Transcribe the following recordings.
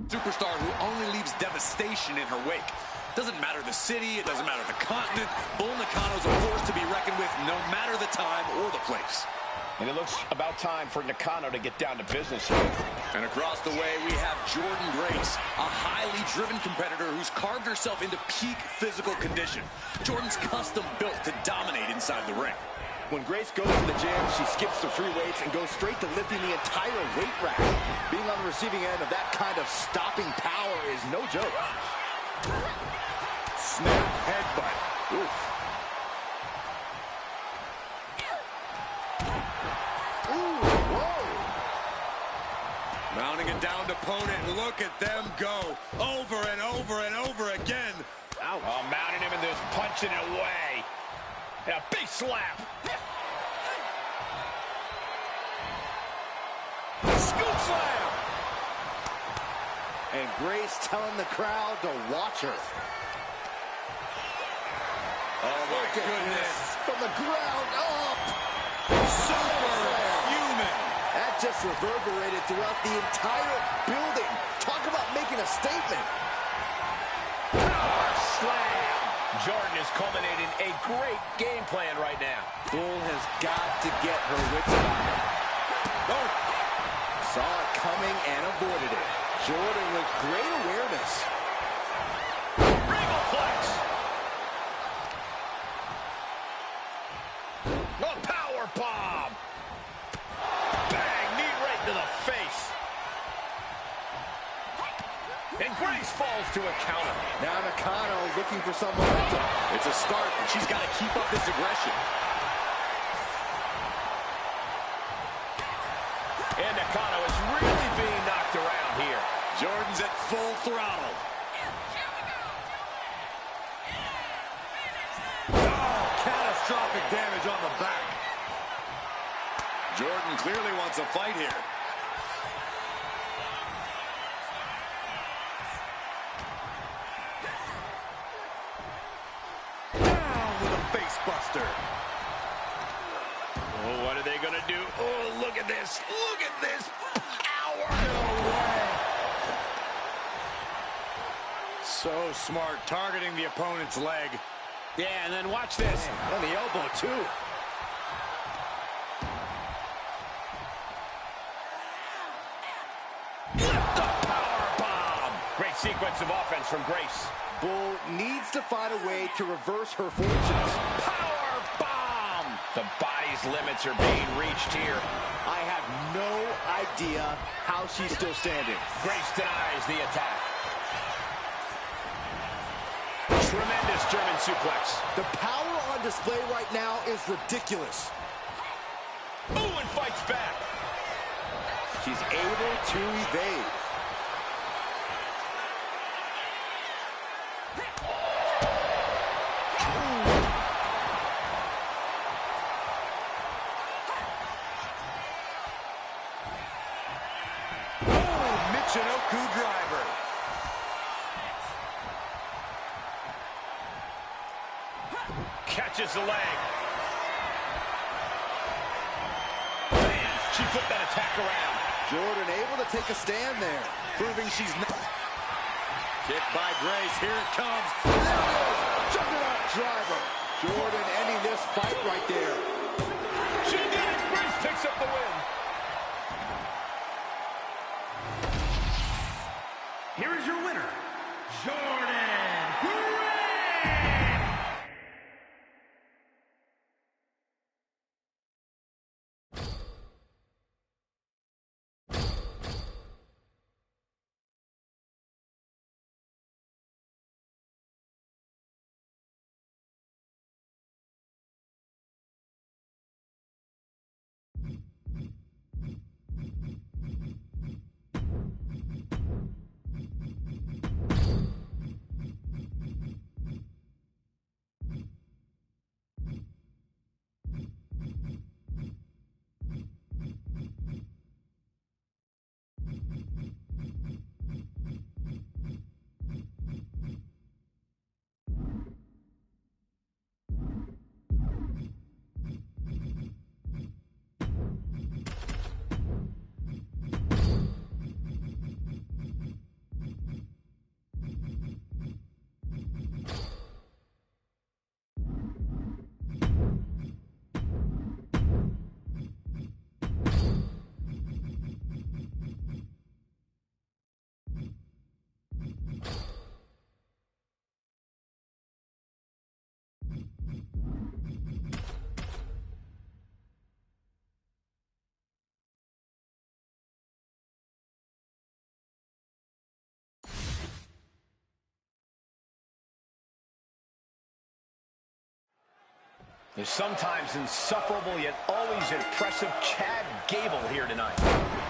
Superstar who only leaves devastation in her wake. Doesn't matter the city, it doesn't matter the continent. Bull Nakano's a force to be reckoned with no matter the time or the place. And it looks about time for Nakano to get down to business here. And across the way, we have Jordynne Grace, a highly driven competitor who's carved herself into peak physical condition. Jordynne's custom built to dominate inside the ring. When Grace goes to the gym, she skips the free weights and goes straight to lifting the entire weight rack. Being on the receiving end of that kind of stopping power is no joke. Snap headbutt. Oof. Ooh, whoa. Mounting a downed opponent. Look at them go. Over and over and over again. Ouch. Oh, mounting him and just punching it away. And a big slap. Scoop slam. And Grace telling the crowd to watch her. Oh, my goodness. From the ground up. Superhuman. That just reverberated throughout the entire building. Talk about making a statement. Power slam. Jordynne is culminating a great game plan right now. Bull has got to get her wits about her. Oh. Saw it coming and avoided it. Jordynne with great awareness. Regalplex. A power bomb. Bang, knee right to the face. And Grace falls to a counter. Now Nakano looking for some momentum. It's a start, but she's got to keep up this aggression. And Nakano is really being knocked around here. Jordynne's at full throttle. Oh, catastrophic damage on the back. Jordynne clearly wants a fight here. Buster. Oh, what are they going to do? Oh, look at this. Look at this power. No way. So smart, targeting the opponent's leg. Yeah, and then watch this. On the elbow, too. Lift the power bomb. Great sequence of offense from Grace. Bull needs to find a way to reverse her fortunes. Power bomb. The body's limits are being reached here. I have no idea how she's still standing. Grace denies the attack. Tremendous German suplex. The power on display right now is ridiculous. Ooh, and fights back. She's able to evade. Michinoku driver. Catches the leg. Man, she flipped that attack around. Jordynne able to take a stand there, Proving she's not. Kick by Grace. Here it comes. there it is. Juggernaut driver. Jordynne ending this fight right there. She did it. Grace picks up the win. Here is your winner, Jordynne Grace! The sometimes insufferable yet always impressive Chad Gable here tonight.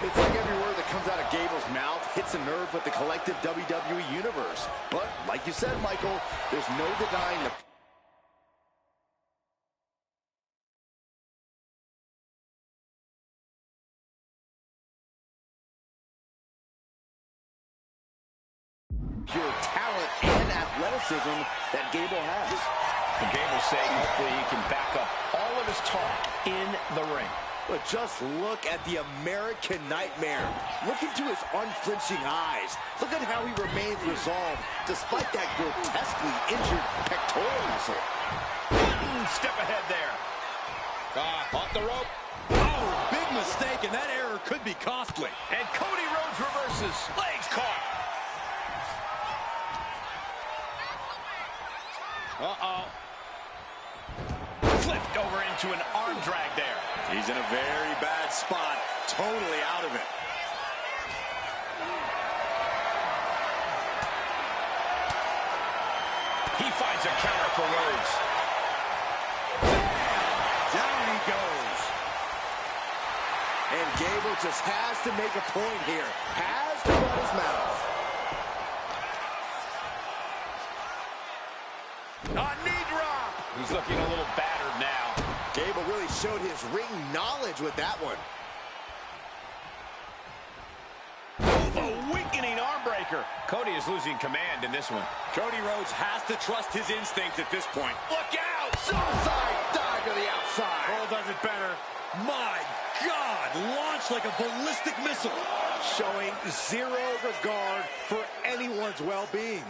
It's like every word that comes out of Gable's mouth hits a nerve with the collective WWE Universe. But, like you said, Michael, there's no denying the... pure talent and athleticism that Gable has. For Gable's sake, hopefully he can back up all of his talk in the ring. But just look at the American Nightmare. Look into his unflinching eyes. Look at how he remains resolved despite that grotesquely injured pectoral muscle. Step ahead there. Off the rope. Oh, big mistake, and that error could be costly. And Cody Rhodes reverses. Legs caught. Uh-oh. Flipped over into an arm drag there. He's in a very bad spot. Totally out of it. He finds a counter for Rhodes. Down he goes. And Gable just has to make a point here. Has to run his mouth. A knee drop. He's looking a little battered now. Gable really showed his ring knowledge with that one. A weakening arm breaker. Cody is losing command in this one. Cody Rhodes has to trust his instincts at this point. Look out! Suicide dive to the outside. Cole does it better. My God, launched like a ballistic missile. Showing zero regard for anyone's well-being.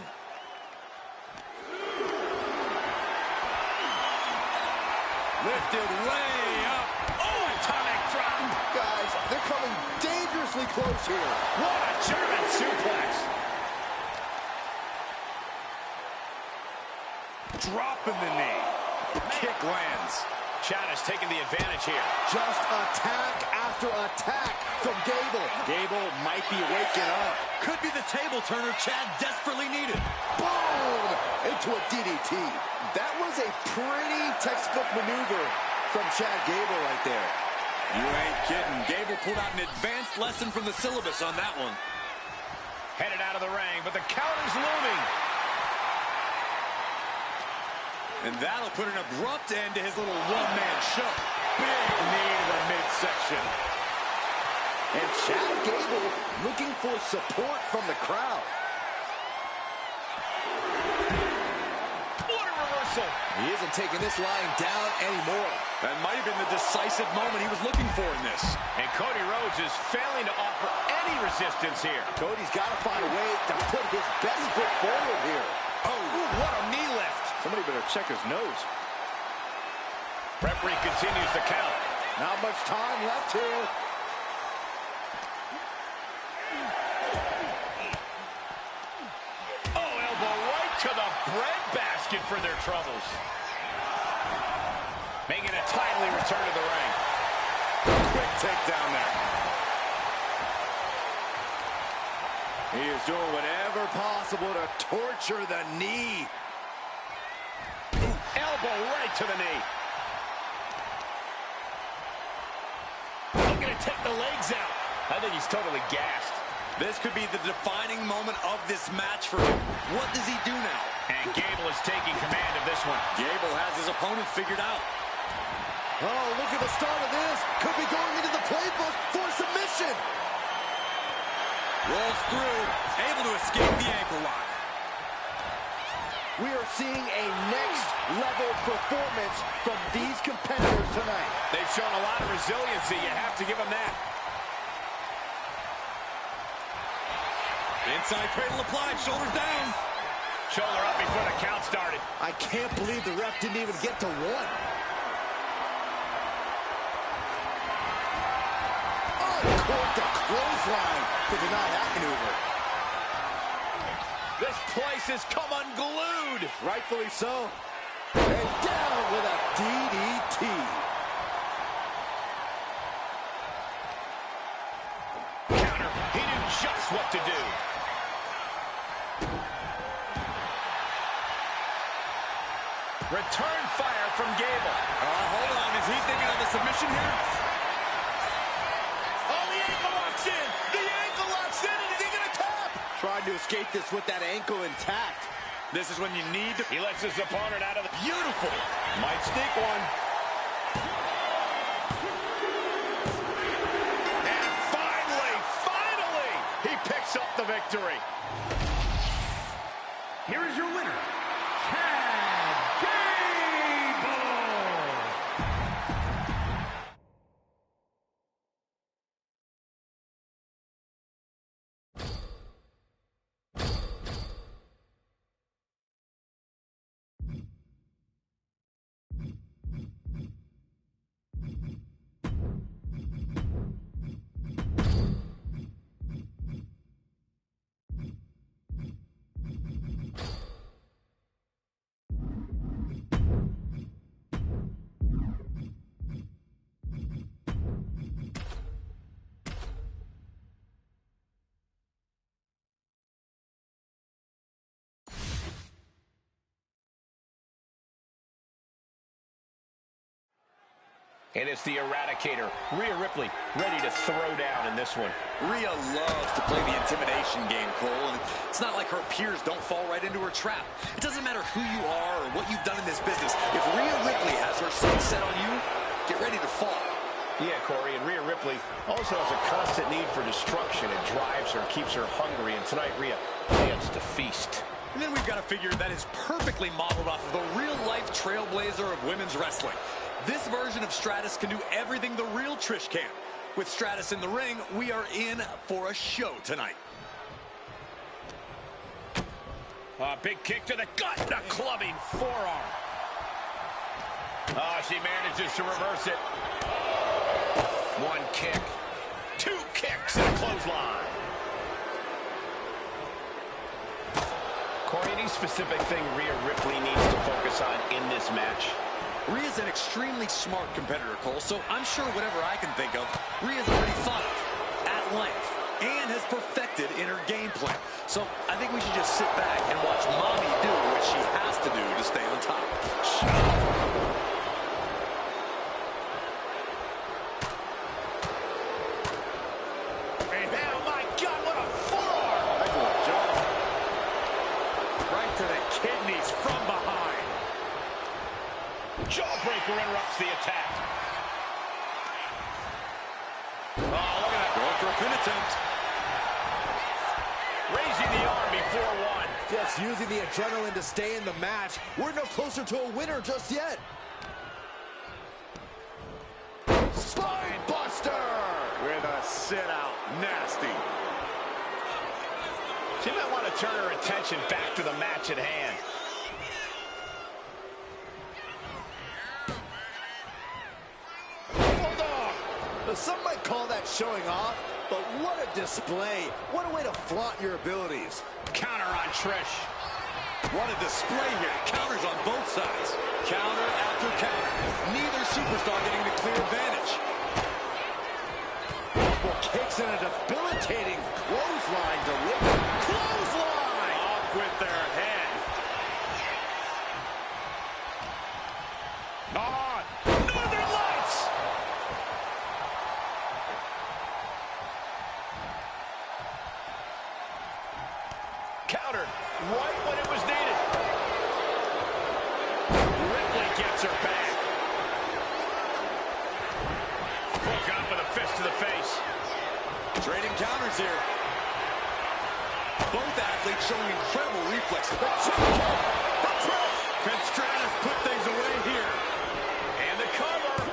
Lifted way up. Oh, atomic drop. Guys, they're coming dangerously close here. What a German suplex. Dropping the knee. Kick lands. Chad has taken the advantage here. Just attack after attack from Gable. Gable might be waking up. Could be the table turner Chad desperately needed. Boom! Into a DDT. That was a pretty textbook maneuver from Chad Gable right there. You ain't kidding. Gable pulled out an advanced lesson from the syllabus on that one. Headed out of the ring, but the counter's looming. And that'll put an abrupt end to his little one-man show. Big knee to the midsection. And Chad Gable looking for support from the crowd. What a reversal. He isn't taking this lying down anymore. That might have been the decisive moment he was looking for in this. And Cody Rhodes is failing to offer any resistance here. Cody's got to find a way to put his best foot forward here. Oh, what a knee lift. Somebody better check his nose. Referee continues the count. Not much time left here. Oh, elbow right to the breadbasket for their troubles. Making a timely return to the ring. Quick takedown there. He is doing whatever possible to torture the knee. Elbow right to the knee. Looking to take the legs out. I think he's totally gassed. This could be the defining moment of this match for him. What does he do now? And Gable is taking command of this one. Gable has his opponent figured out. Oh, look at the start of this. Could be going into the playbook for submission. Rolls through, able to escape the ankle lock. We are seeing a next-level performance from these competitors tonight. They've shown a lot of resiliency. You have to give them that. Inside cradle applied, shoulders down. Shoulder up before the count started. I can't believe the ref didn't even get to one. Uncorked a clothesline to deny that maneuver. This place has come unglued. Rightfully so. And down with a DDT. Counter. He knew just what to do. Return fire from Gable. Hold on. Is he thinking of a submission here? Oh, the ankle locks in. The ankle locks in, and is he going to tap? Trying to escape this with that ankle intact. This is when you need to... He lets his opponent out of the... Beautiful. Might sneak one. And finally, he picks up the victory. Here is your winner, Chad Gable. And it's the Eradicator, Rhea Ripley, ready to throw down in this one. Rhea loves to play the intimidation game, Cole, and it's not like her peers don't fall right into her trap. It doesn't matter who you are or what you've done in this business. If Rhea Ripley has her sights set on you, get ready to fall. Yeah, Corey, and Rhea Ripley also has a constant need for destruction. It drives her, keeps her hungry, and tonight Rhea plans to feast. And then we've got to figure that is perfectly modeled off of the real-life trailblazer of women's wrestling. This version of Stratus can do everything the real Trish can. With Stratus in the ring, we are in for a show tonight. Big kick to the gut, and a clubbing forearm. Oh, she manages to reverse it. One kick, two kicks, and a clothesline. Corey, any specific thing Rhea Ripley needs to focus on in this match? Rhea's an extremely smart competitor, Cole, so I'm sure whatever I can think of, Rhea's already thought of at length and has perfected in her game plan. So I think we should just sit back and watch Mommy do what she has to do to stay on top. And oh my God, what a forearm! Excellent job. Right to the kidneys from behind. Jawbreaker interrupts the attack. Oh, look at that. Going for a pin attempt. Raising the arm before one. Just using the adrenaline to stay in the match. We're no closer to a winner just yet. Spine buster! With a sit-out. Nasty. She might want to turn her attention back to the match at hand. Some might call that showing off, but what a display. What a way to flaunt your abilities. Counter on Trish. What a display here. Counters on both sides. Counter after counter. Neither superstar getting the clear advantage. Well, kicks in a debilitating clothesline delivery. Clothesline! Off with their head. On. Northern Lights! Countered right when it was needed. Ripley gets her back. Hook up with a fist to the face. Trading counters here. Both athletes showing incredible reflexes. Can Stratus put things away here? And the cover.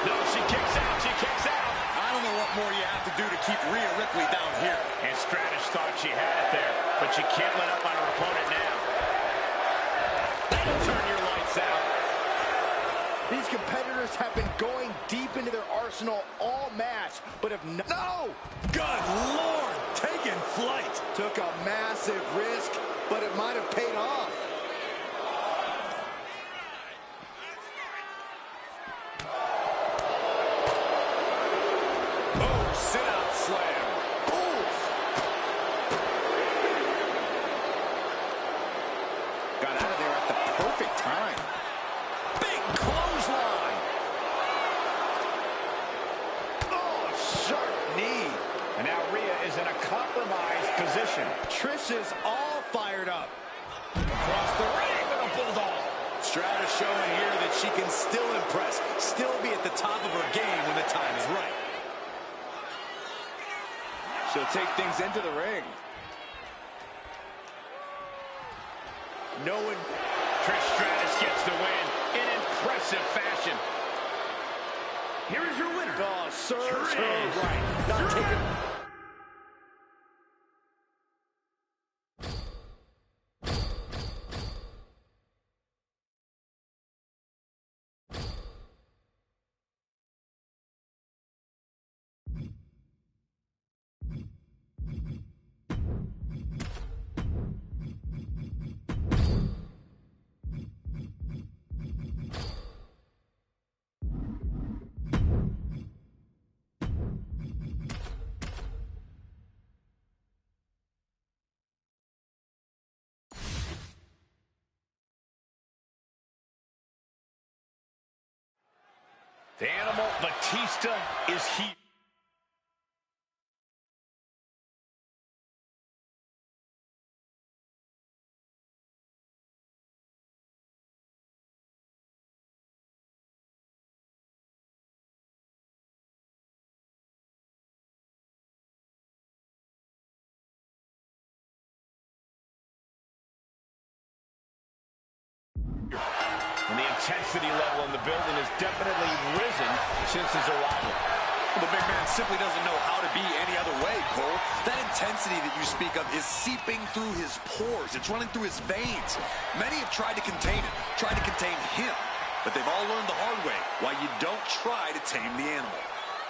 No, she kicks out. She kicks out. I don't know what more you have to do to keep Rhea Ripley down here. And Stratus thought she had it there, but she can't let up on her opponent now. That'll turn your lights out. These competitors have been going deep into their arsenal all match, but have no! Good Lord, taking flight. Took a massive risk, but it might have paid off. Oh, sit-out slam. Oof. Got out of there at the time. Big clothesline. Oh, sharp knee. And now Rhea is in a compromised position. Trish is all fired up. Across the ring with a bulldog. Stratus showing here that she can still impress, still be at the top of her game when the time is right. She'll take things into the ring. No one. Trish Stratus gets the win in impressive fashion. Here is your winner. Oh, serves her Trish. right. Not taking. The Animal Batista is here. And the intensity level in the building has definitely risen since his arrival. Well, the big man simply doesn't know how to be any other way, Cole. That intensity that you speak of is seeping through his pores. It's running through his veins. Many have tried to contain it, tried to contain him, but they've all learned the hard way why you don't try to tame the animal.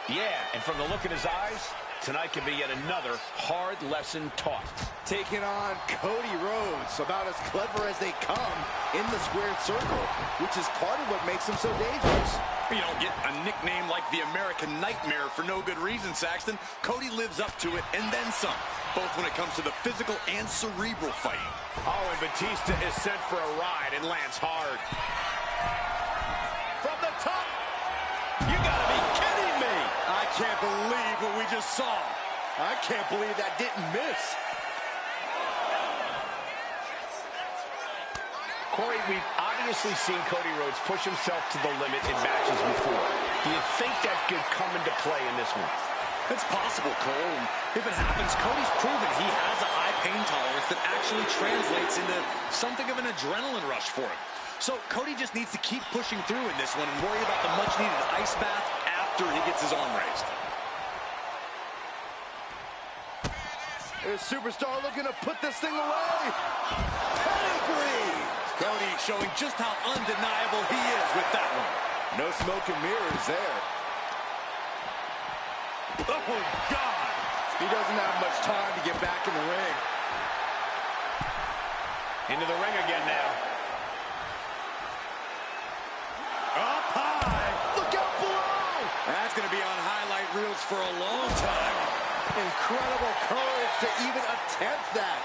Yeah, and from the look in his eyes, tonight could be yet another hard lesson taught. Taking on Cody Rhodes, about as clever as they come in the squared circle, which is part of what makes him so dangerous. You don't get a nickname like the American Nightmare for no good reason, Saxton. Cody lives up to it and then some, both when it comes to the physical and cerebral fighting. Oh, and Batista is sent for a ride and lands hard. From the top. You gotta be kidding me. I can't believe what we just saw. I can't believe that didn't miss. Corey, we've obviously seen Cody Rhodes push himself to the limit in matches before. Do you think that could come into play in this one? It's possible, Cole. And if it happens, Cody's proven he has a high pain tolerance that actually translates into something of an adrenaline rush for him. So Cody just needs to keep pushing through in this one and worry about the much-needed ice bath after he gets his arm raised. There's Superstar looking to put this thing away. Pedigree! Cody showing just how undeniable he is with that one. No smoke and mirrors there. Oh, God! He doesn't have much time to get back in the ring. Into the ring again now. Up high! Look out below! That's going to be on highlight reels for a long time. Incredible courage to even attempt that.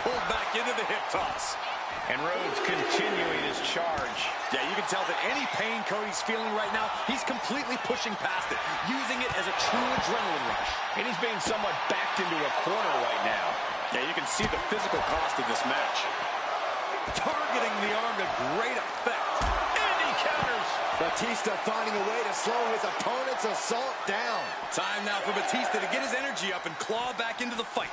Pulled back into the hip toss. And Rhodes continuing his charge. Yeah, you can tell that any pain Cody's feeling right now, he's completely pushing past it, using it as a true adrenaline rush. And he's being somewhat backed into a corner right now. Yeah, you can see the physical cost of this match. Targeting the arm to great effect. And he counters. Batista finding a way to slow his opponent's assault down. Time now for Batista to get his energy up and claw back into the fight.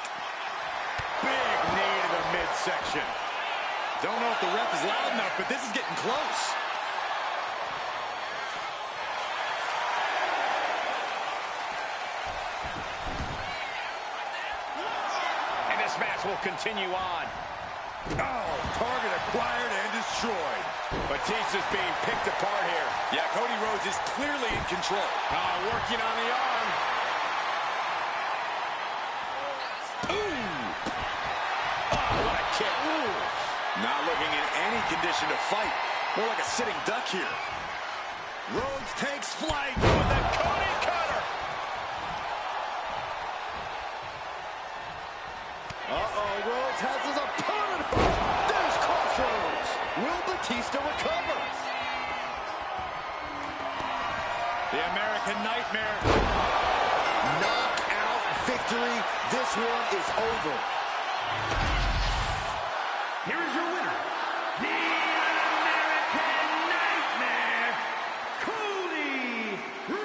Big knee to the midsection. Don't know if the ref is loud enough, but this is getting close. And this match will continue on. Oh, target acquired and destroyed. Batista's being picked apart here. Yeah, Cody Rhodes is clearly in control. Working on the arm. Ooh! Oh, what a kick. Ooh. Not looking in any condition to fight. More like a sitting duck here. Rhodes takes flight. With the Cody cutter. Batista recovers. The American Nightmare. Knockout victory. This one is over. Here is your winner, the American Nightmare, Cody Rhodes.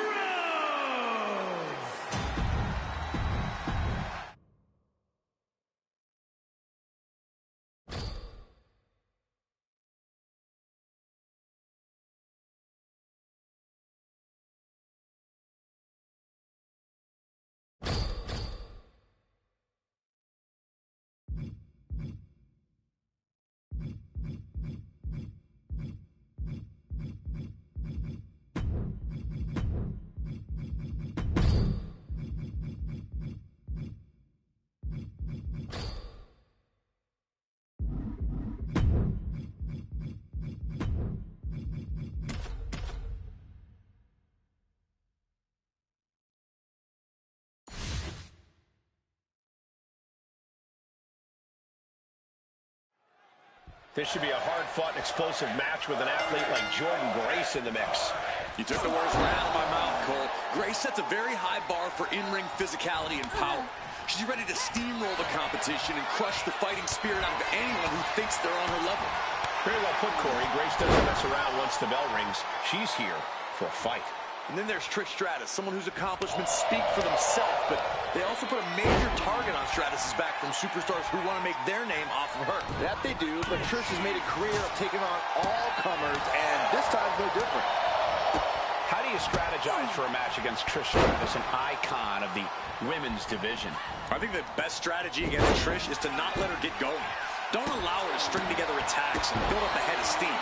This should be a hard-fought and explosive match with an athlete like Jordan Grace in the mix. You took the words right out of my mouth, Cole. Grace sets a very high bar for in-ring physicality and power. She's ready to steamroll the competition and crush the fighting spirit out of anyone who thinks they're on her level. Very well put, Corey. Grace doesn't mess around once the bell rings. She's here for a fight. And then there's Trish Stratus, someone whose accomplishments speak for themselves, but they also put a major target on Stratus's back from superstars who want to make their name off of her. That they do, but Trish has made a career of taking on all comers, and this time's no different. How do you strategize for a match against Trish Stratus, an icon of the women's division? I think the best strategy against Trish is to not let her get going. Don't allow her to string together attacks and build up a head of steam.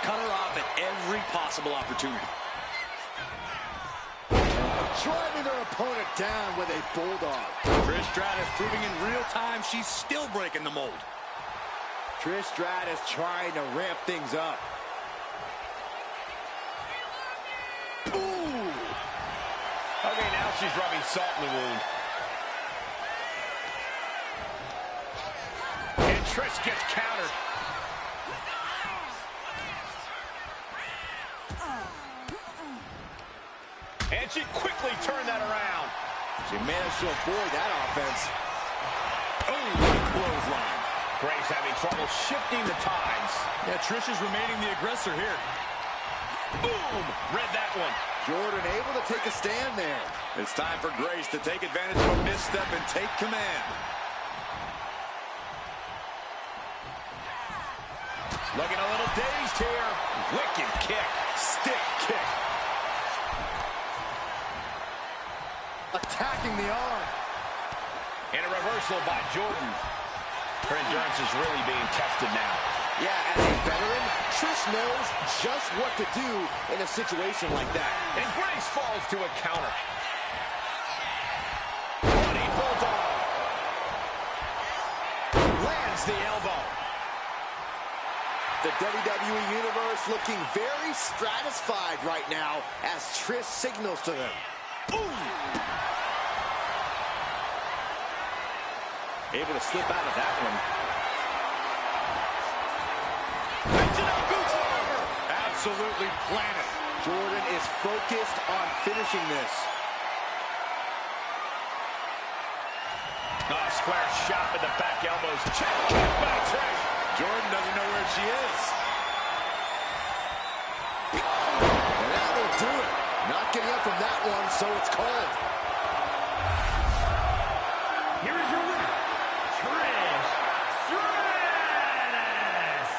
Cut her off at every possible opportunity. Driving their opponent down with a bulldog. Trish Stratus proving in real time she's still breaking the mold. Trish Stratus trying to ramp things up. Ooh! Okay, now she's rubbing salt in the wound. And Trish gets countered. And she quickly turned that around. She managed to avoid that offense. Oh, what a clothesline. Grace having trouble shifting the tides. Yeah, Trish is remaining the aggressor here. Boom! Read that one. Jordan able to take a stand there. It's time for Grace to take advantage of a misstep and take command. Looking a little dazed here. Wicked kick. Stick kick. Attacking the arm. And a reversal by Jordan. Her endurance is really being tested now. Yeah, as a veteran, Trish knows just what to do in a situation like that. And Grace falls to a counter. Bloody bulldog. Lands the elbow. The WWE Universe looking very stratified right now as Trish signals to them. Boom! Able to slip out of that one. Absolutely planted. Jordan is focused on finishing this. Oh, square shot with the back elbows. Check kick by Trish. Jordan doesn't know where she is. And that'll do it. Not getting up from that one, so it's called. Here is your winner, Trish Stratus.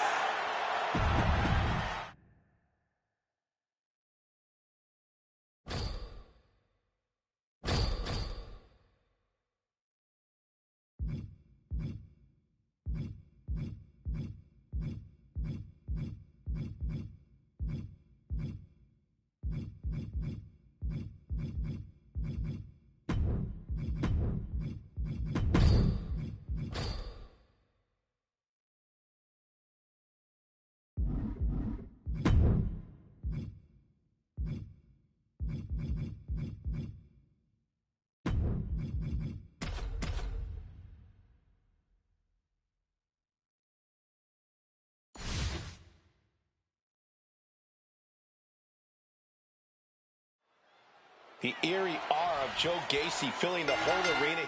The eerie aura of Joe Gacy filling the whole arena.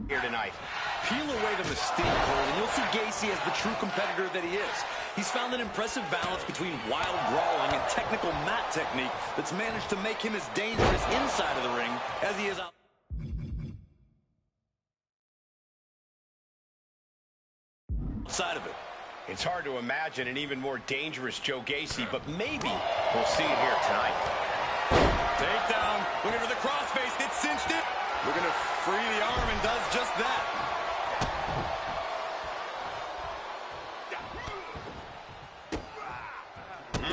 Here tonight. Peel away the mystique, Cole, and you'll see Gacy as the true competitor that he is. He's found an impressive balance between wild brawling and technical mat technique that's managed to make him as dangerous inside of the ring as he is outside of it. It's hard to imagine an even more dangerous Joe Gacy, but maybe we'll see it here tonight. Takedown, looking for the crossface, it's cinched in. Looking to free the arm and does just that.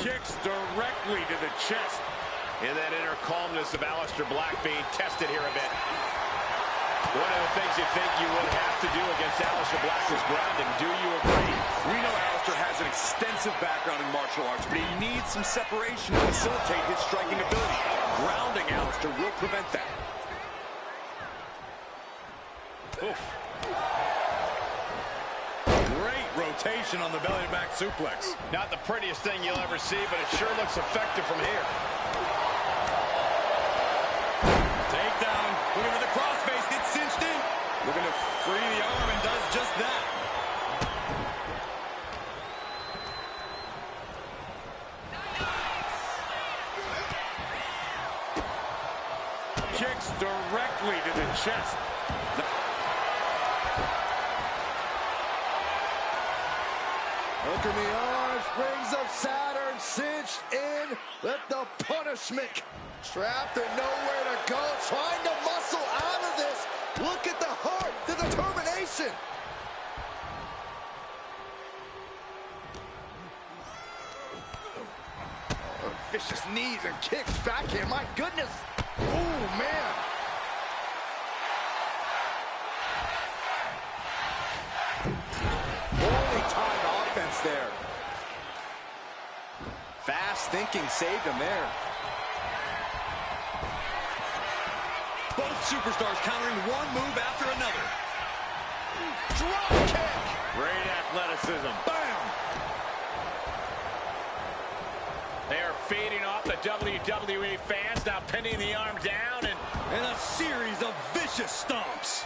Kicks directly to the chest. And that inner calmness of Aleister Black being tested here a bit. One of the things you think you would have to do against Aleister Black is ground him. Do you agree? We know Aleister has an extensive background in martial arts, but he needs some separation to facilitate his striking ability. Grounding Aleister will prevent that. Oof. Great rotation on the belly-to-back suplex. Not the prettiest thing you'll ever see, but it sure looks effective from here. Takedown, looking for the crossface, gets cinched in. Looking to free the arm and does just that. Kicks directly to the chest. Hook in the arms, brings up Saturn, cinched in, let the punishment. Trapped and nowhere to go, trying to muscle out of this. Look at the heart, the determination. Vicious knees and kicks back here, my goodness. Oh, man. There. Fast thinking saved him there. Both superstars countering one move after another. Drop kick. Great athleticism. Bam! They are feeding off the WWE fans, now pinning the arm down And a series of vicious stomps.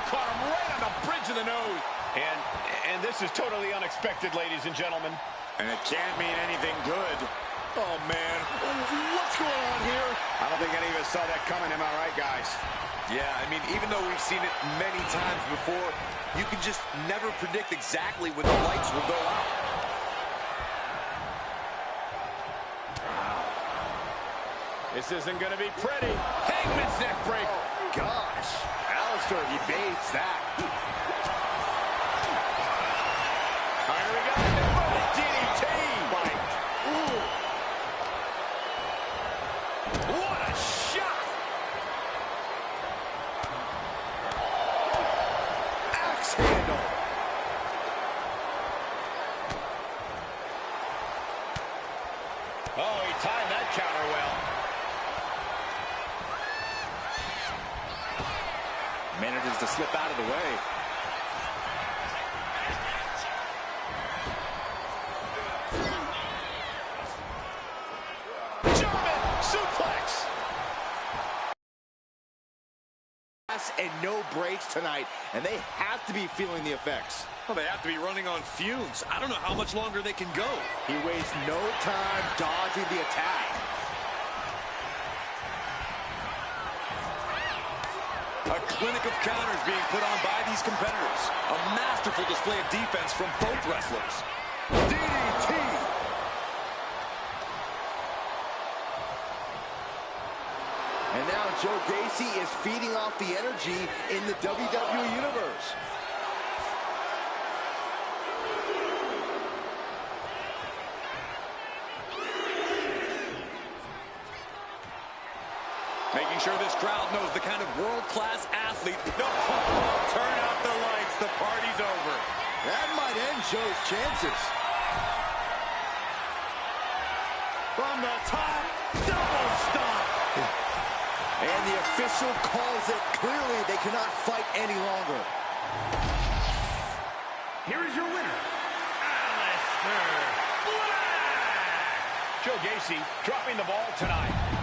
caught him right on the bridge of the nose. And this is totally unexpected, ladies and gentlemen. And it can't mean anything good. Oh, man. What's going on here? I don't think any of us saw that coming. Am I right, guys? Yeah, I mean, even though we've seen it many times before, you can just never predict exactly when the lights will go out. This isn't going to be pretty. Hangman's neck break. Oh, gosh. Aleister evades that. All right, here we go. The DDT. Bite. Ooh. What a shot. Axe handle. Oh, he timed that counter well. Manages to slip out of the way. German suplex. And no breaks tonight, and they have to be feeling the effects. Well, they have to be running on fumes. I don't know how much longer they can go. He wastes no time dodging the attack. A clinic of counters being put on by these competitors. A masterful display of defense from both wrestlers. DDT. And now Joe Gacy is feeding off the energy in the WWE Universe. Making sure this crowd knows the kind of world-class athlete. No, turn out the lights. The party's over. That might end Joe's chances. From the top, double stomp. And the official calls it. Clearly, they cannot fight any longer. Here is your winner, Aleister Black. Joe Gacy dropping the ball tonight.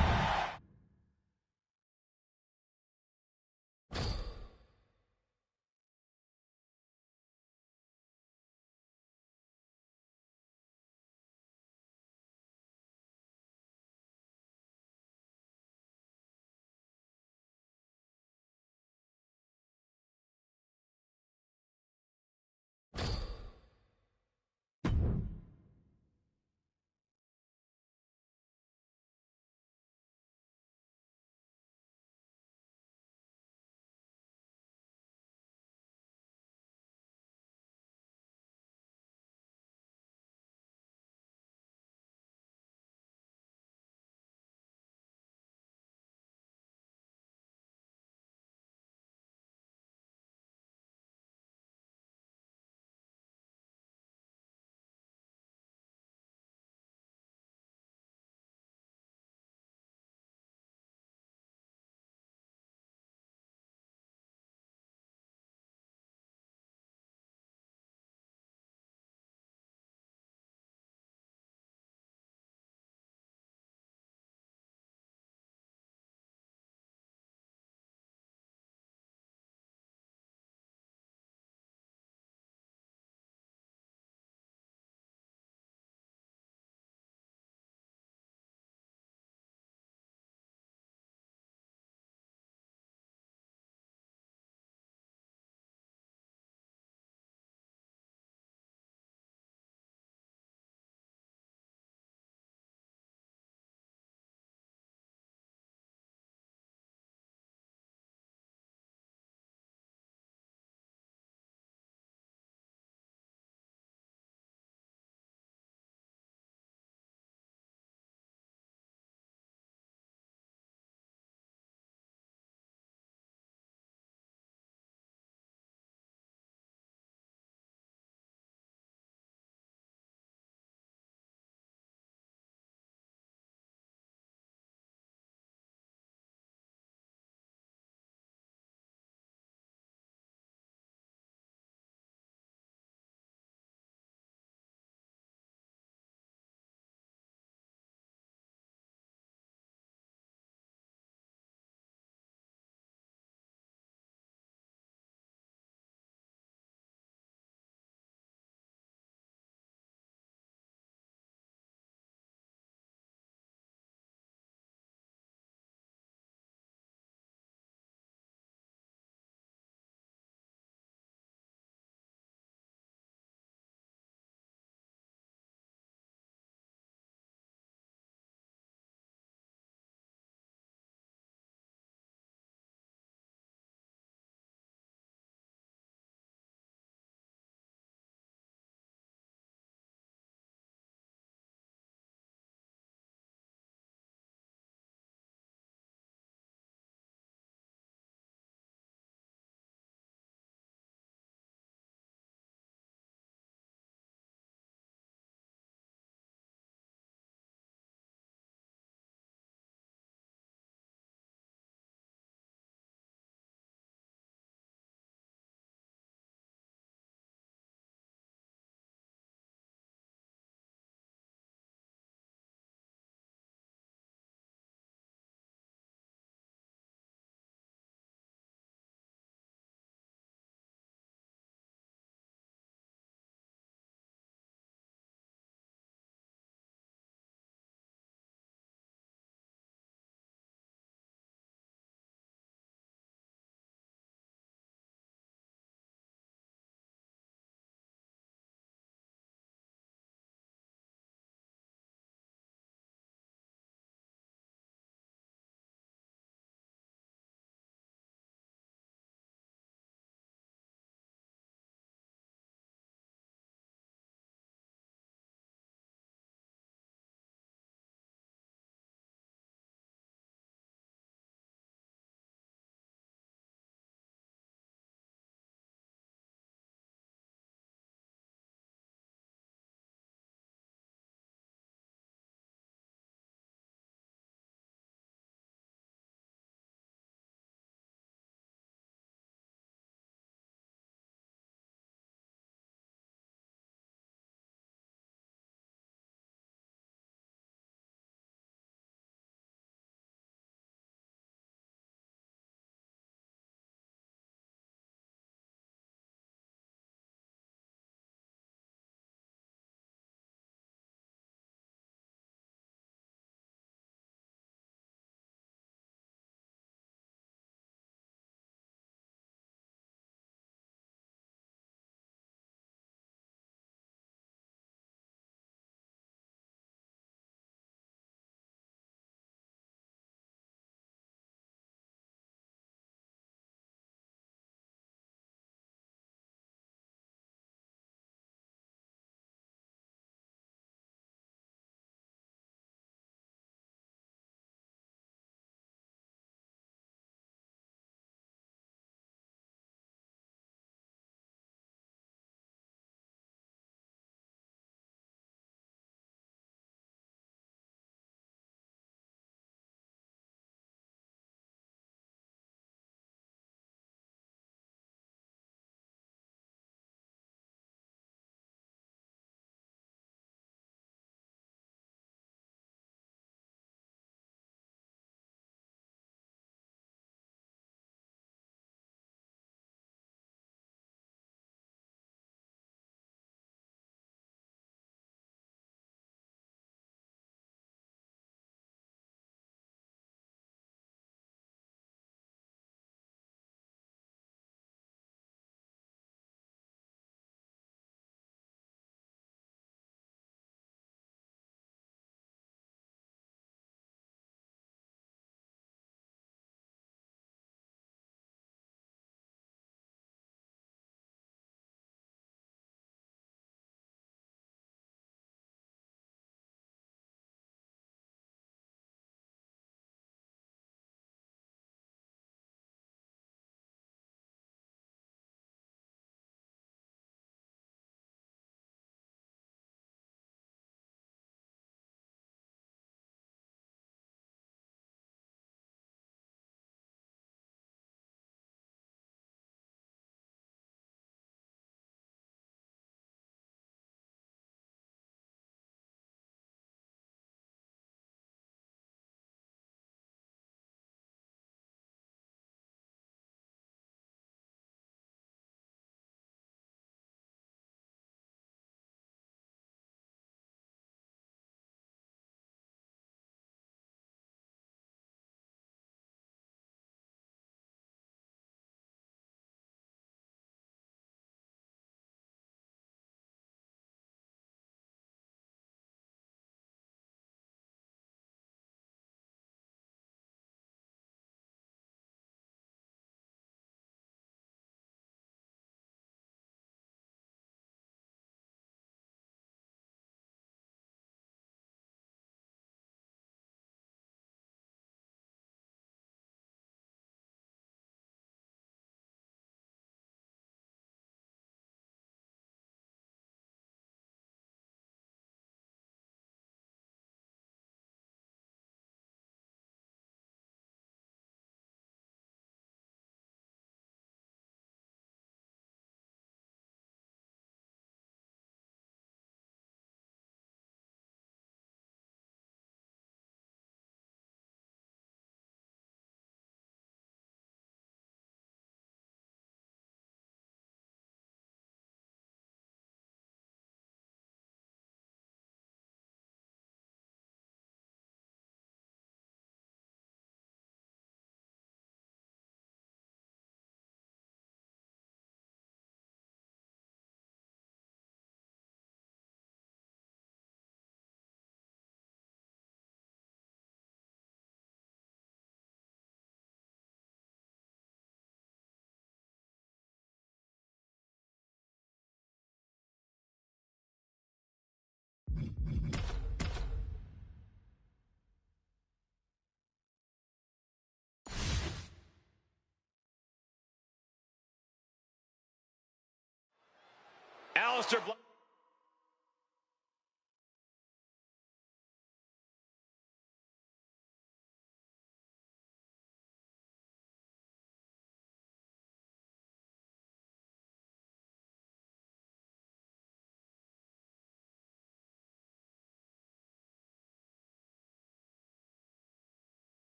Aleister Black.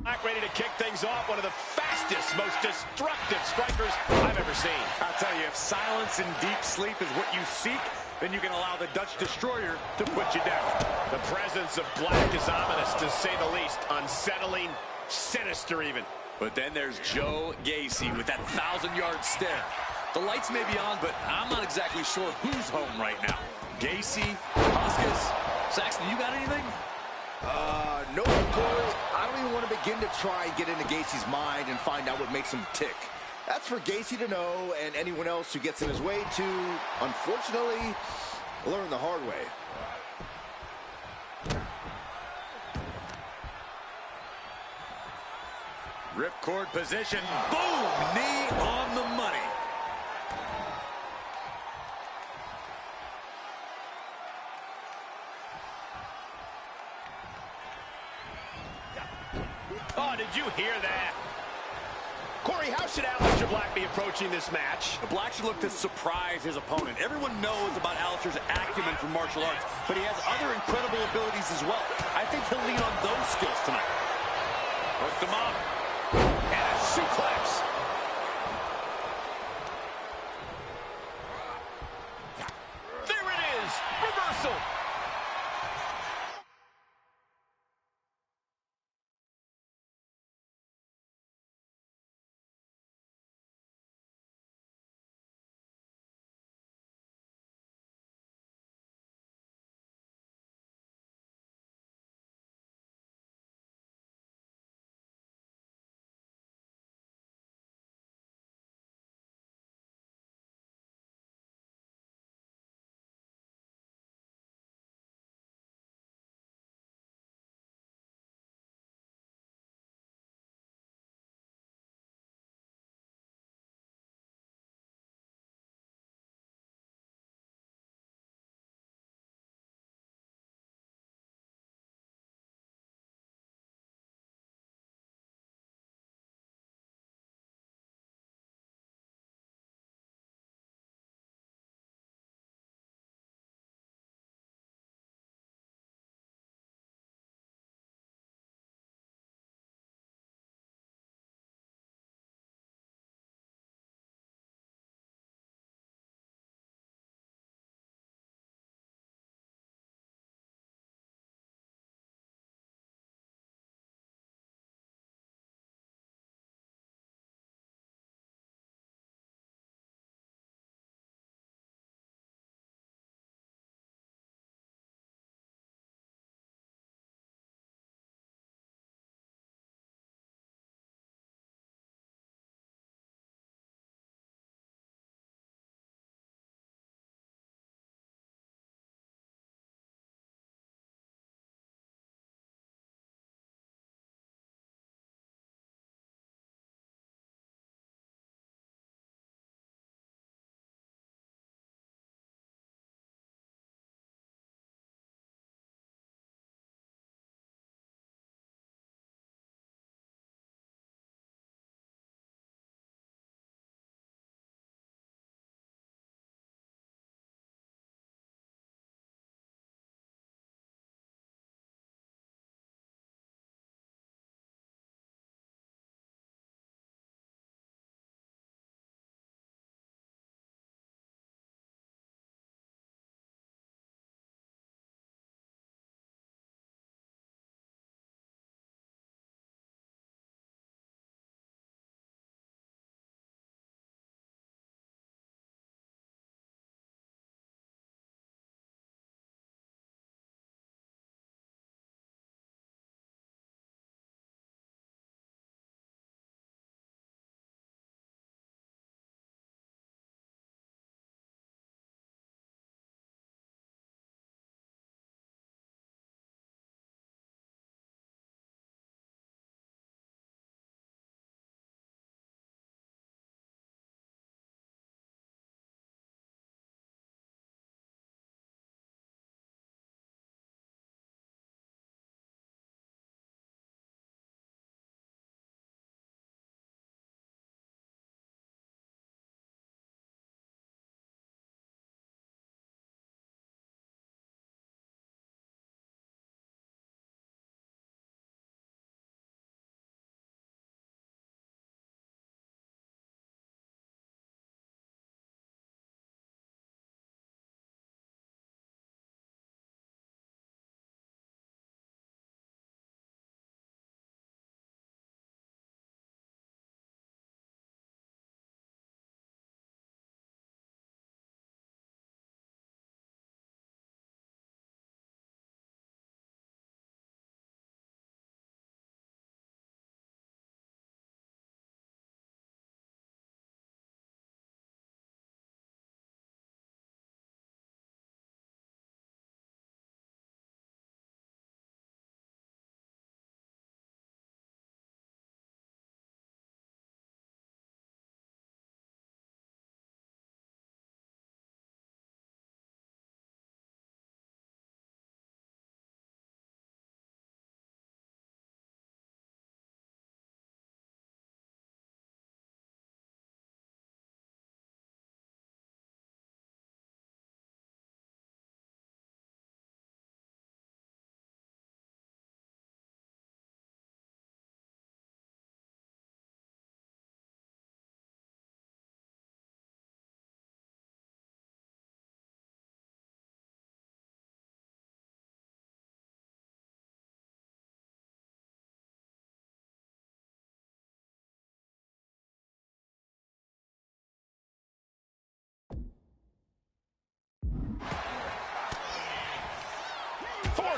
Black ready to kick things off. One of the fastest, most destructive strikers I've ever seen. I'll tell you, if silence and deep sleep is what you seek, then you can allow the Dutch Destroyer to put you down. The presence of Black is ominous, to say the least. Unsettling, sinister even. But then there's Joe Gacy with that 1,000-yard stare. The lights may be on, but I'm not exactly sure who's home right now. Gacy, Huskus, Saxton, you got anything? No, Corey. I don't even want to begin to try and get into Gacy's mind and find out what makes him tick. That's for Gacy to know, and anyone else who gets in his way to, unfortunately, learn the hard way. Ripcord position. Boom! Knee on the money. Oh, did you hear that? Corey, how should Aleister Black be approaching this match? Black should look to surprise his opponent. Everyone knows about Aleister's acumen for martial arts, but he has other incredible abilities as well. I think he'll lean on those skills tonight. Hooked him up. And a suplex. There it is. Reversal.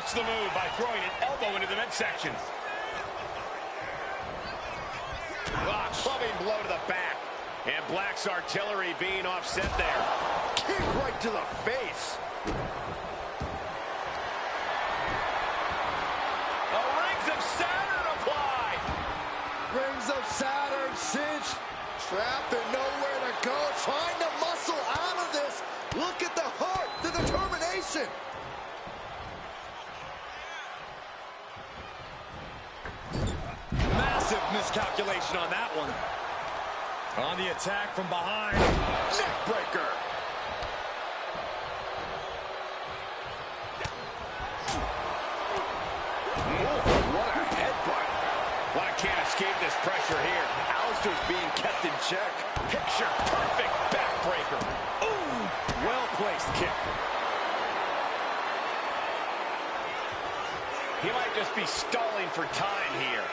reverts the move by throwing an elbow into the midsection. Clubbing blow to the back. And Black's artillery being offset there. Kick right to the face. The Rings of Saturn applied. Rings of Saturn cinched. Trapped and nowhere to go. Trying to muscle out of this. Look at the heart, the determination. Massive miscalculation on that one. On the attack from behind. Neckbreaker. What a headbutt. Well, I can't escape this pressure here. Alistair's being kept in check. Picture perfect backbreaker. Ooh, well-placed kick. He might just be stalling for time here.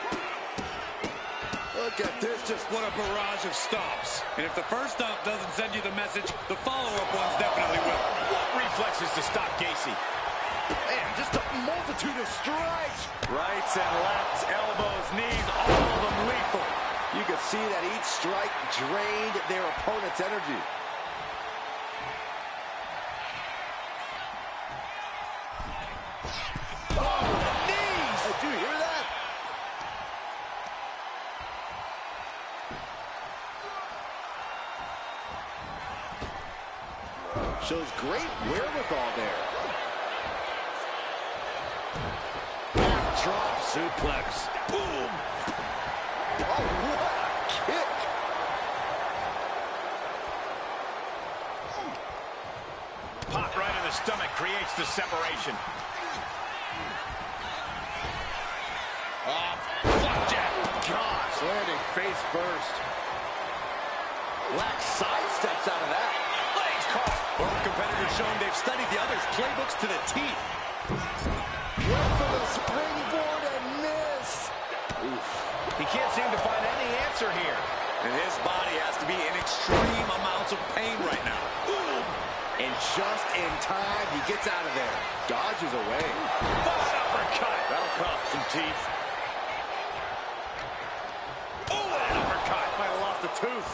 Look at this, just What a barrage of stomps. And if the first stomp doesn't send you the message, the follow-up ones definitely will. What reflexes to stop Gacy? man, just a multitude of strikes. Rights and lefts, elbows, knees, all of them lethal. You can see that each strike drained their opponent's energy. Oh, knees! Did you hear that? Shows great wherewithal there. Drop suplex. Boom! Oh, what a kick! Pop right in the stomach creates the separation. Flapjack. Gosh, landing face first. Black sidesteps out of that. Legs caught. Both competitors showing they've studied the other's playbooks to the teeth. Went for the springboard and miss. Oof. He can't seem to find any answer here. And his body has to be in extreme amounts of pain right now. And just in time, he gets out of there. Dodges away. What an uppercut. That'll cost some teeth. Oh, what an uppercut. Might have lost a tooth.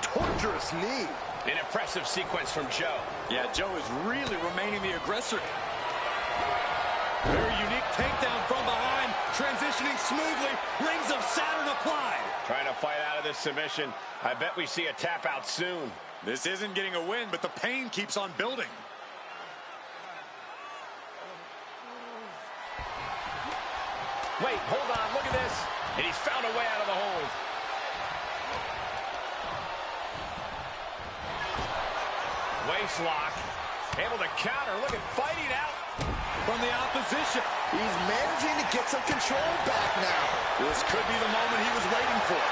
Torturous knee. An impressive sequence from Joe. Yeah, Joe is really remaining the aggressor. Very unique takedown from behind, transitioning smoothly. Rings of Saturn applied. Trying to fight out of this submission. I bet we see a tap out soon. This isn't getting a win, but the pain keeps on building. Wait, hold on, look at this. And he's found a way out of the hold. Waist lock. Able to counter. Look at fighting out From the opposition. He's managing to get some control back now. This could be the moment he was waiting for.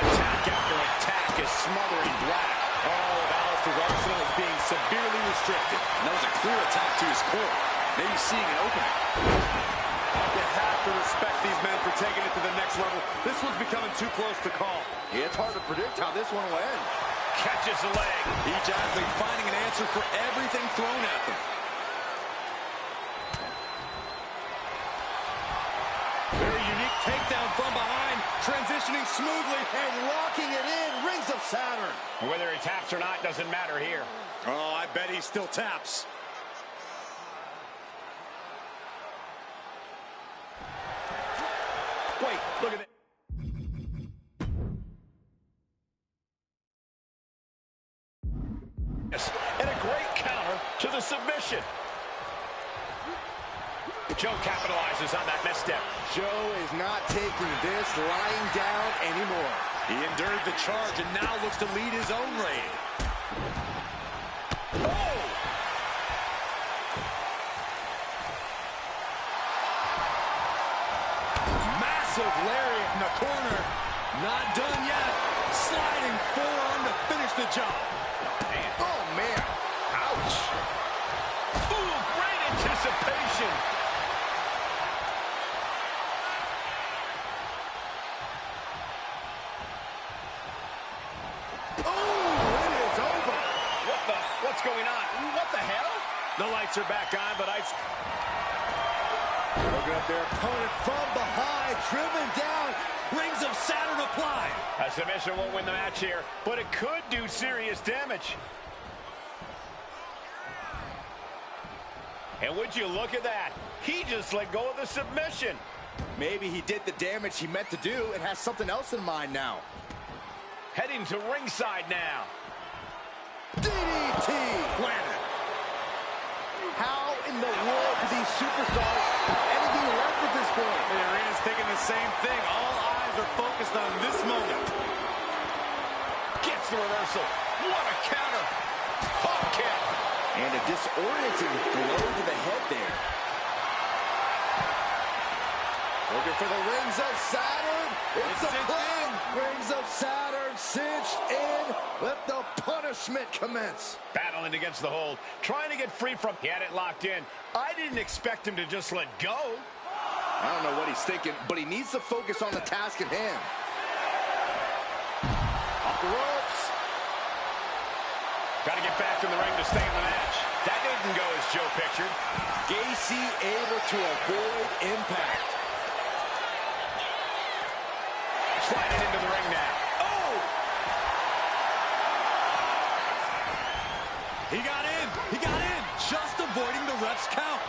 attack after attack is smothering Black. All of Alistair's arsenal is being severely restricted. And that was a clear attack to his core. Maybe seeing an opening. You have to respect these men for taking it to the next level. This one's becoming too close to call. It's hard to predict how this one will end. Catches the leg. Each athlete finding an answer for everything thrown at them. Very unique takedown from behind, transitioning smoothly And locking it in. Rings of Saturn. Whether he taps or not doesn't matter here. Oh, I bet he still taps. Wait, look at it. And a great counter to the submission. Joe capitalizes on that misstep. Joe is not taking this lying down anymore. He endured the charge and now looks to lead his own raid. Oh! Massive lariat in the corner. Not done yet. Sliding forearm to finish the job. Oh, man. Ouch. Ooh, great anticipation. Oh, it is over. What's going on? What the lights are back on, but looking at their opponent from behind, driven down. Rings of Saturn applied. A submission won't win the match here, but it could do serious damage. And would you look at that? He just let go of the submission. Maybe he did the damage he meant to do and has something else in mind now. Heading to ringside now. DDT! Planet. How in the world do these superstars have anything left at this point? The arena's thinking the same thing. All eyes are focused on this moment. Gets the reversal. What a counter. Hop kick. And a disorienting blow to the head there. Looking for the rings of Saturn. It's a plan. Rings of Saturn cinched in. Let the punishment commence. Battling against the hold. Trying to get free from. He had it locked in. I didn't expect him to just let go. I don't know what he's thinking, but he needs to focus on the task at hand. Off the ropes. Got to get back in the ring to stay in the match. That didn't go as Joe pictured. Gacy able to avoid impact. Sliding into the ring now. Oh! He got in. He got in. Just avoiding the ref's count.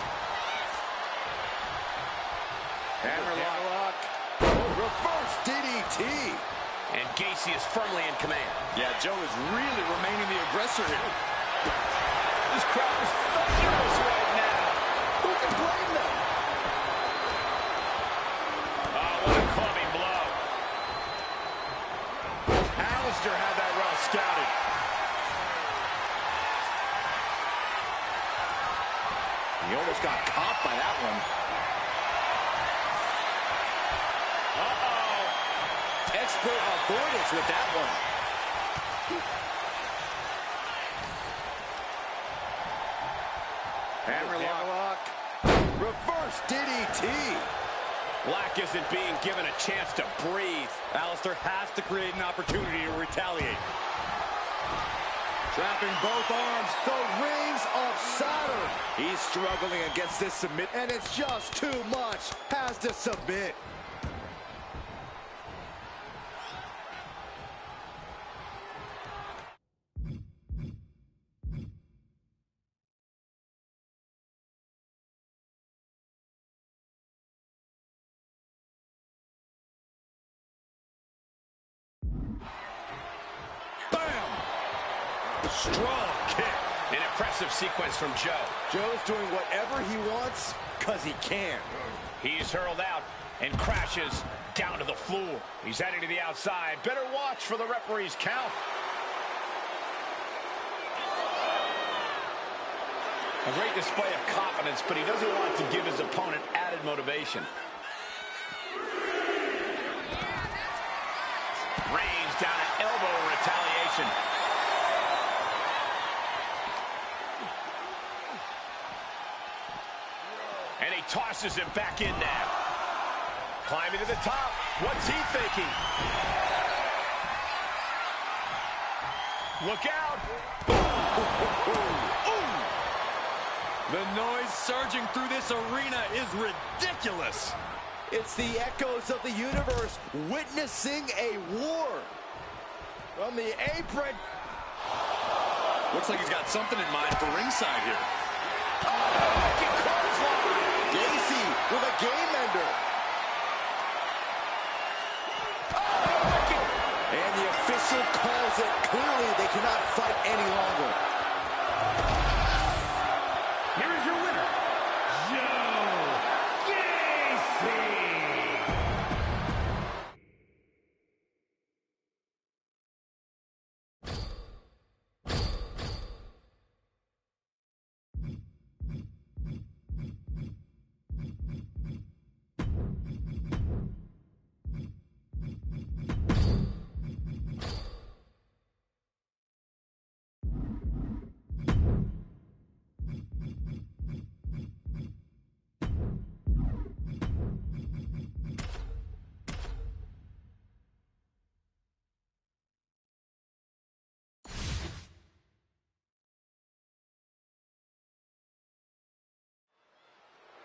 Hammerlock. Oh, reverse DDT. And Gacy is firmly in command. Yeah, Joe is really remaining the aggressor here. This crowd is thunderous right now. Who can blame them? Oh, what a clubbing blow. Alistair had that well scouted. He almost got caught by that one. Uh-oh. Expert avoidance with that one. Hammerlock. Reverse DDT. Black isn't being given a chance to breathe. Alistair has to create an opportunity to retaliate. Trapping both arms. The rings of Saturn. He's struggling against this submit, and it's just too much. Has to submit. Strong kick. An impressive sequence from Joe. Joe's doing whatever he wants because he can. He's hurled out and crashes down to the floor. He's heading to the outside. Better watch for the referee's count. A great display of confidence, but he doesn't want to give his opponent added motivation. Reigns down an elbow in retaliation. And he tosses him back in now. Climbing to the top. What's he thinking? Look out. The noise surging through this arena is ridiculous. It's the echoes of the universe witnessing a war. From the apron. Looks like he's got something in mind for ringside here. Gacy with a game ender. And the official calls it. Clearly, they cannot fight any longer. Here is your winner, Joe Gacy.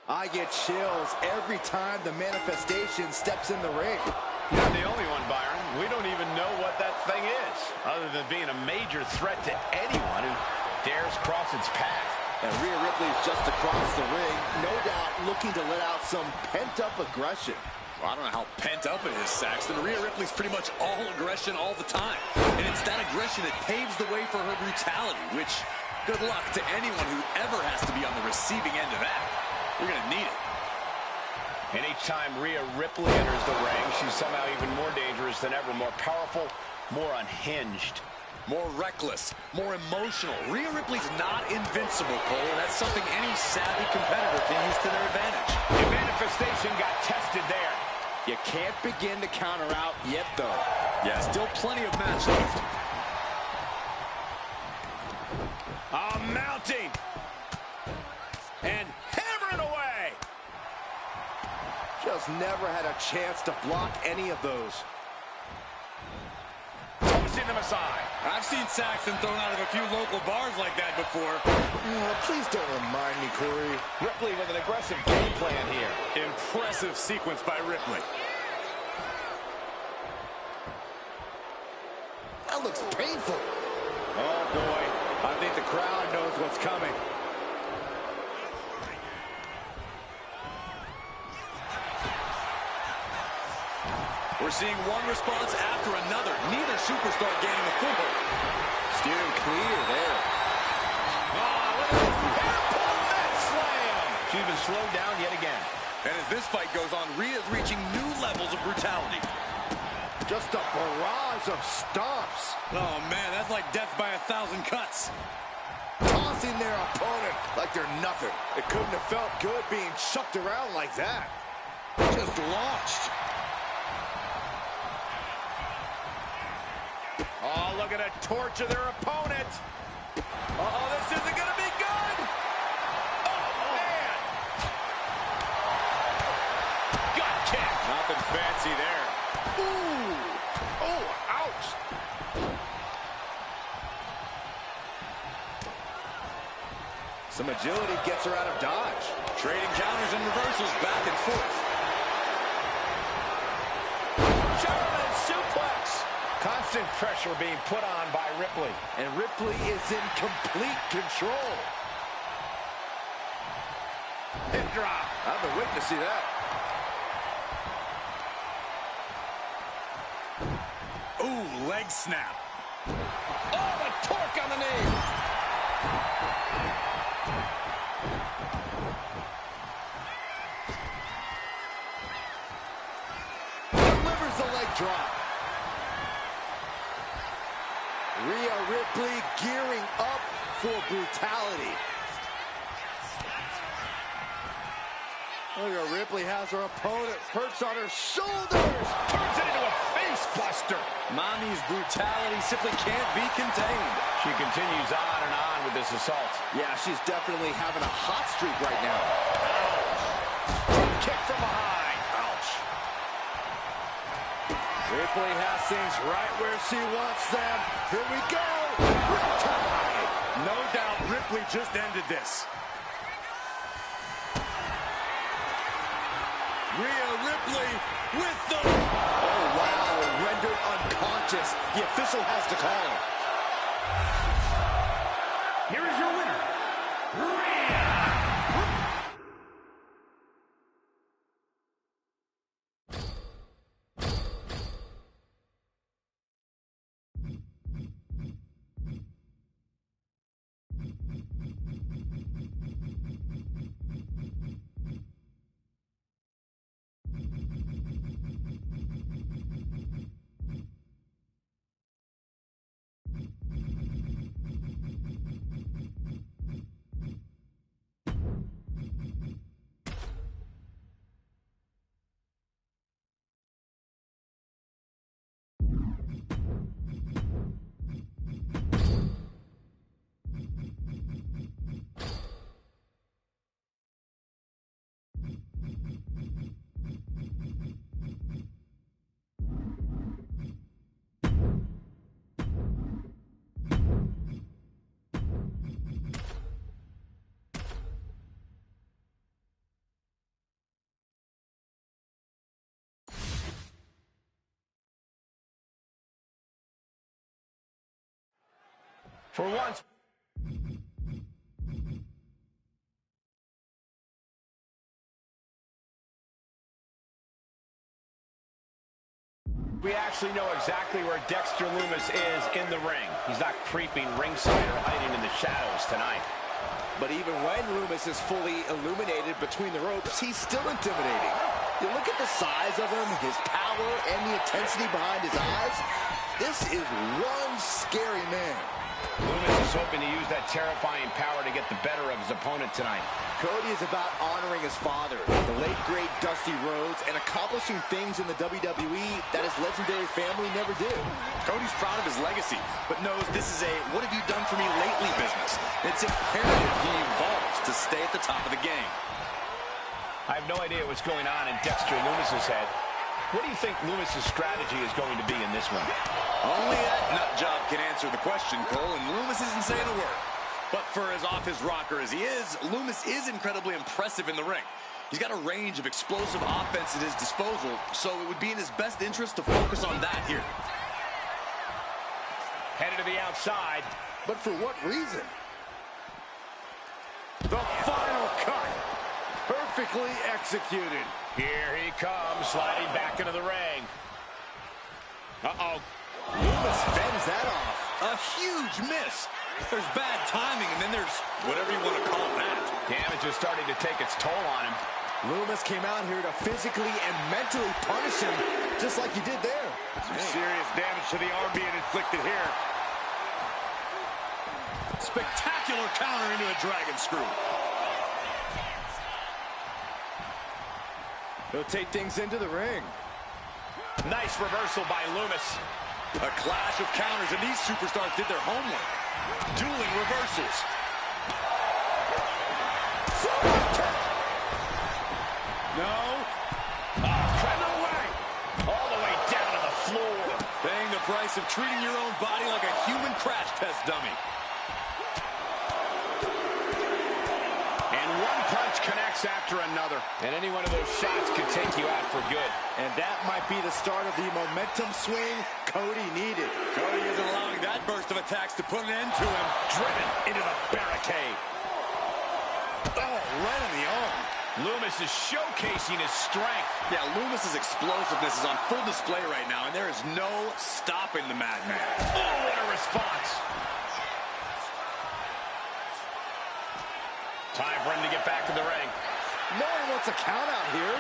I get chills every time the manifestation steps in the ring. You're not the only one, Byron. We don't even know what that thing is, other than being a major threat to anyone who dares cross its path. And Rhea Ripley's just across the ring, no doubt looking to let out some pent-up aggression. Well, I don't know how pent up it is, Saxton. Rhea Ripley's pretty much all aggression all the time. And it's that aggression that paves the way for her brutality, which, good luck to anyone who ever has to be on the receiving end of that. We're going to need it. Anytime Rhea Ripley enters the ring, she's somehow even more dangerous than ever, more powerful, more unhinged. More reckless, more emotional. Rhea Ripley's not invincible, Cole, and that's something any savvy competitor can use to their advantage. The manifestation got tested there. You can't begin to counter out yet, though. Yeah, still plenty of match left. Mounting. And hammering away. Just never had a chance to block any of those. Tossing them aside. I've seen Saxton thrown out of a few local bars like that before. Please don't remind me, Corey. Ripley with an aggressive game plan here. Impressive sequence by Ripley. That looks painful. Oh, boy. I think the crowd knows what's coming. We're seeing one response after another. Neither superstar gaining a foothold. Steering clear there. Oh, look at this hair-pull net slam. She's been slowed down yet again. And as this fight goes on, Rhea's reaching new levels of brutality. Just a barrage of stomps. Oh, man, that's like death by 1,000 cuts. Tossing their opponent like they're nothing. It couldn't have felt good being chucked around like that. Just launched. Oh, look at a torch of their opponent. Uh-oh, this isn't going to be good. Oh, man. Gut kick. Nothing fancy there. Ooh. Oh, ouch. Some agility gets her out of dodge. Trading counters and reversals back and forth. German suplex. Constant pressure being put on by Ripley. And Ripley is in complete control. Hip drop. I've been waiting to see that. Ooh, leg snap. Oh, the torque on the knee. Delivers the leg drop. Rhea Ripley gearing up for brutality. Look at Ripley has her opponent perched on her shoulders. Turns it into a face buster. Mommy's brutality simply can't be contained. She continues on with this assault. Yeah, she's definitely having a hot streak right now. Kick from behind. Ouch. Ripley has things right where she wants them. Here we go. Riptide. No doubt Ripley just ended this. Rhea Ripley with the... Oh, wow. Rendered unconscious. The official has to call him. Here is your winner, Rhea. For once. We actually know exactly where Dexter Lumis is in the ring. He's not creeping ringside or hiding in the shadows tonight. But even when Lumis is fully illuminated between the ropes, he's still intimidating. You look at the size of him, his power, and the intensity behind his eyes. This is one scary man. Lumis is hoping to use that terrifying power to get the better of his opponent tonight. Cody is about honoring his father, the late, great Dusty Rhodes, and accomplishing things in the WWE that his legendary family never did. Cody's proud of his legacy, but knows this is a what have you done for me lately business. It's imperative he evolves to stay at the top of the game. I have no idea what's going on in Dexter Lumis's head. What do you think Lumis's strategy is going to be in this one? Only that nut job can answer the question, Cole, and Lumis isn't saying a word. But for as off his rocker as he is, Lumis is incredibly impressive in the ring. He's got a range of explosive offense at his disposal, so it would be in his best interest to focus on that here. Headed to the outside. But for what reason? The final cut. Perfectly executed. Here he comes, sliding back into the ring. Uh-oh. Lumis fends that off. A huge miss. There's bad timing, and then there's whatever you want to call that. Damage is starting to take its toll on him. Lumis came out here to physically and mentally punish him, just like he did there. Some serious damage to the arm being inflicted here. Spectacular counter into a dragon screw. He'll take things into the ring. Nice reversal by Lumis. A clash of counters, and these superstars did their homework. Dueling reversals. No. No way. All the way down to the floor. Paying the price of treating your own body like a human crash test dummy. And one punch connects after another. And any one of those shots could take you out for good. And that might be the start of the momentum swing Cody needed. Cody isn't allowing that burst of attacks to put an end to him. Driven into the barricade. Oh, right on the arm. Lumis is showcasing his strength. Yeah, Lumis's explosiveness is on full display right now, and there is no stopping the madman. Oh, what a response. Time for him to get back to the ring. No one wants a count out here.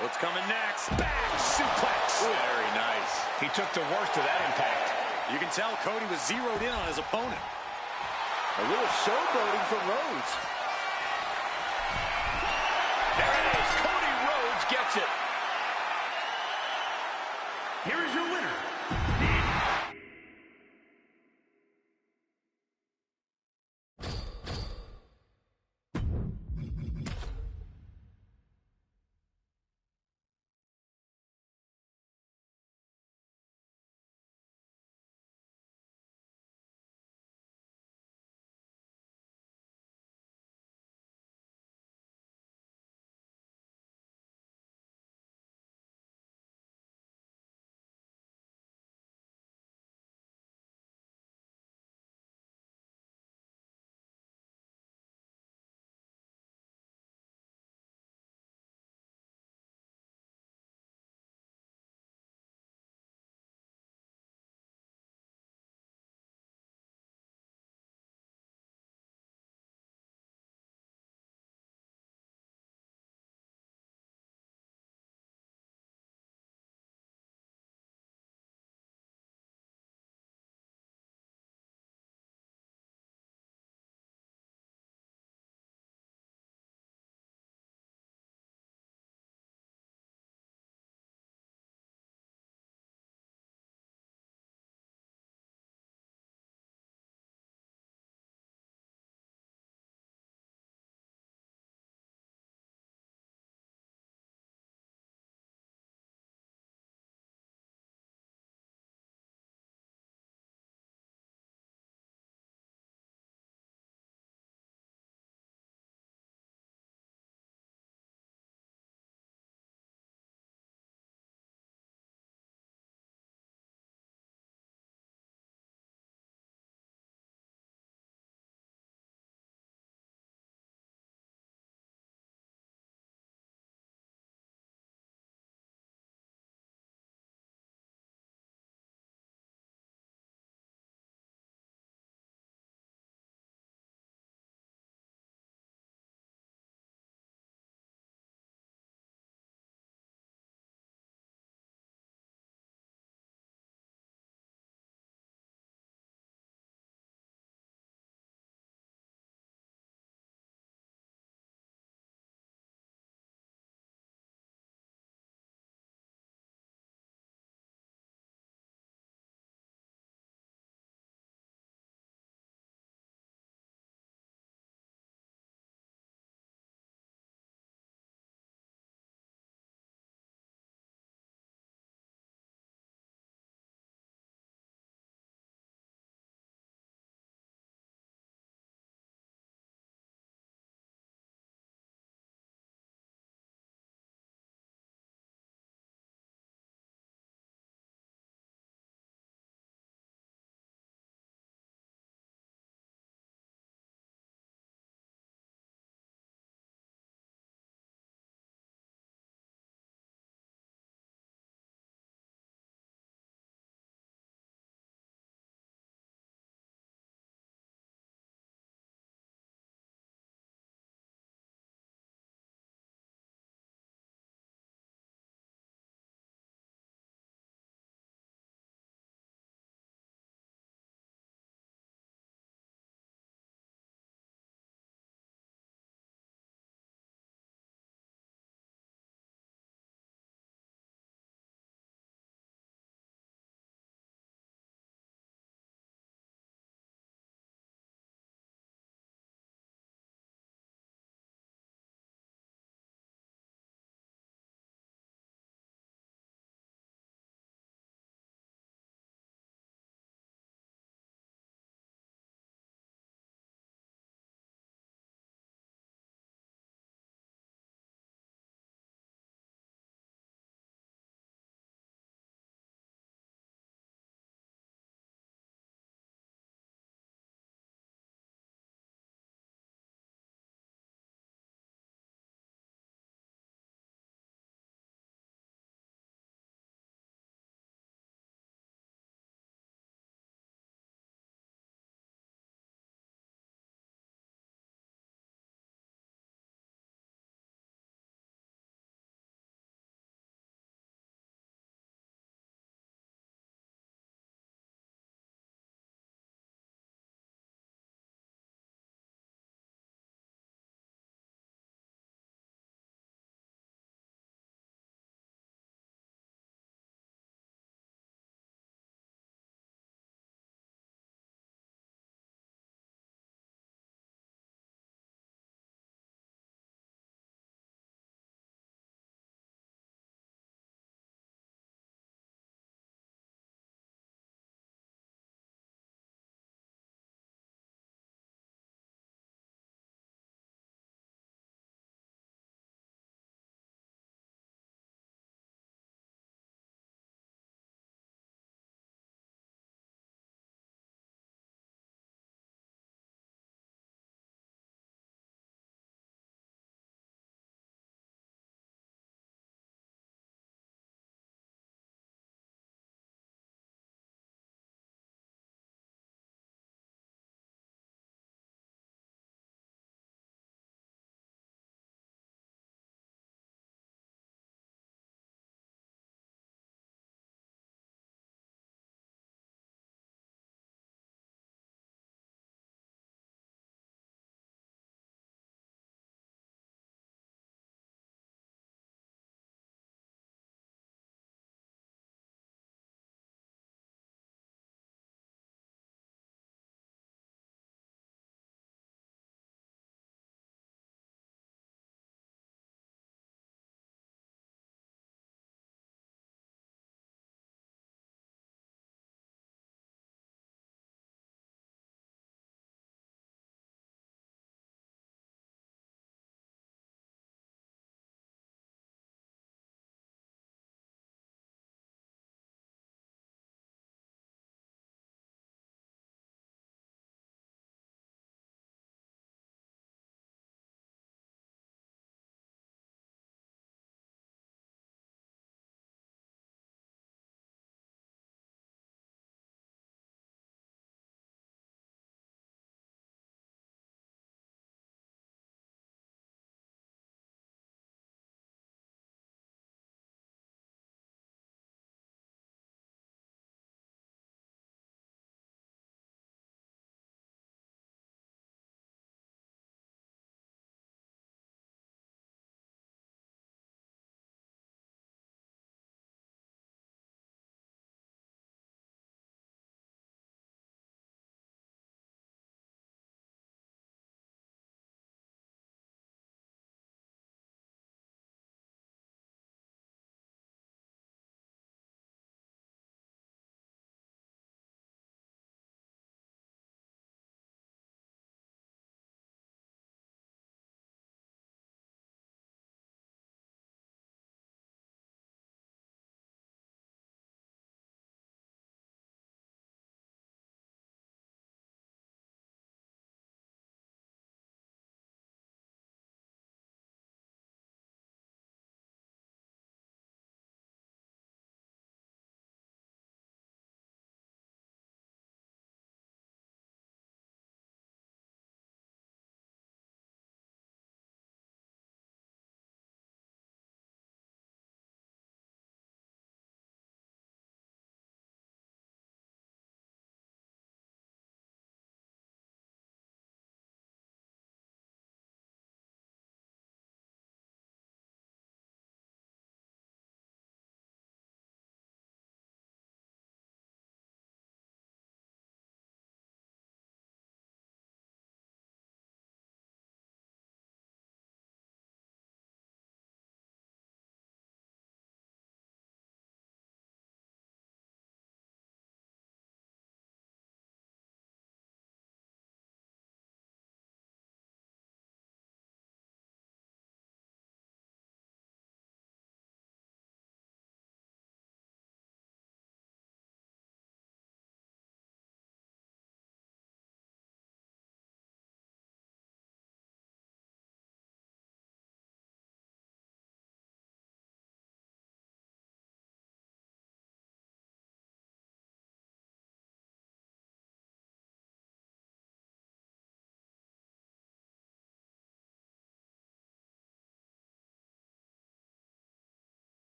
What's coming next? Back suplex. Very nice. He took the worst of that impact. You can tell Cody was zeroed in on his opponent. A little showboating from Rhodes. There it is. Cody Rhodes gets it. Here is your winner,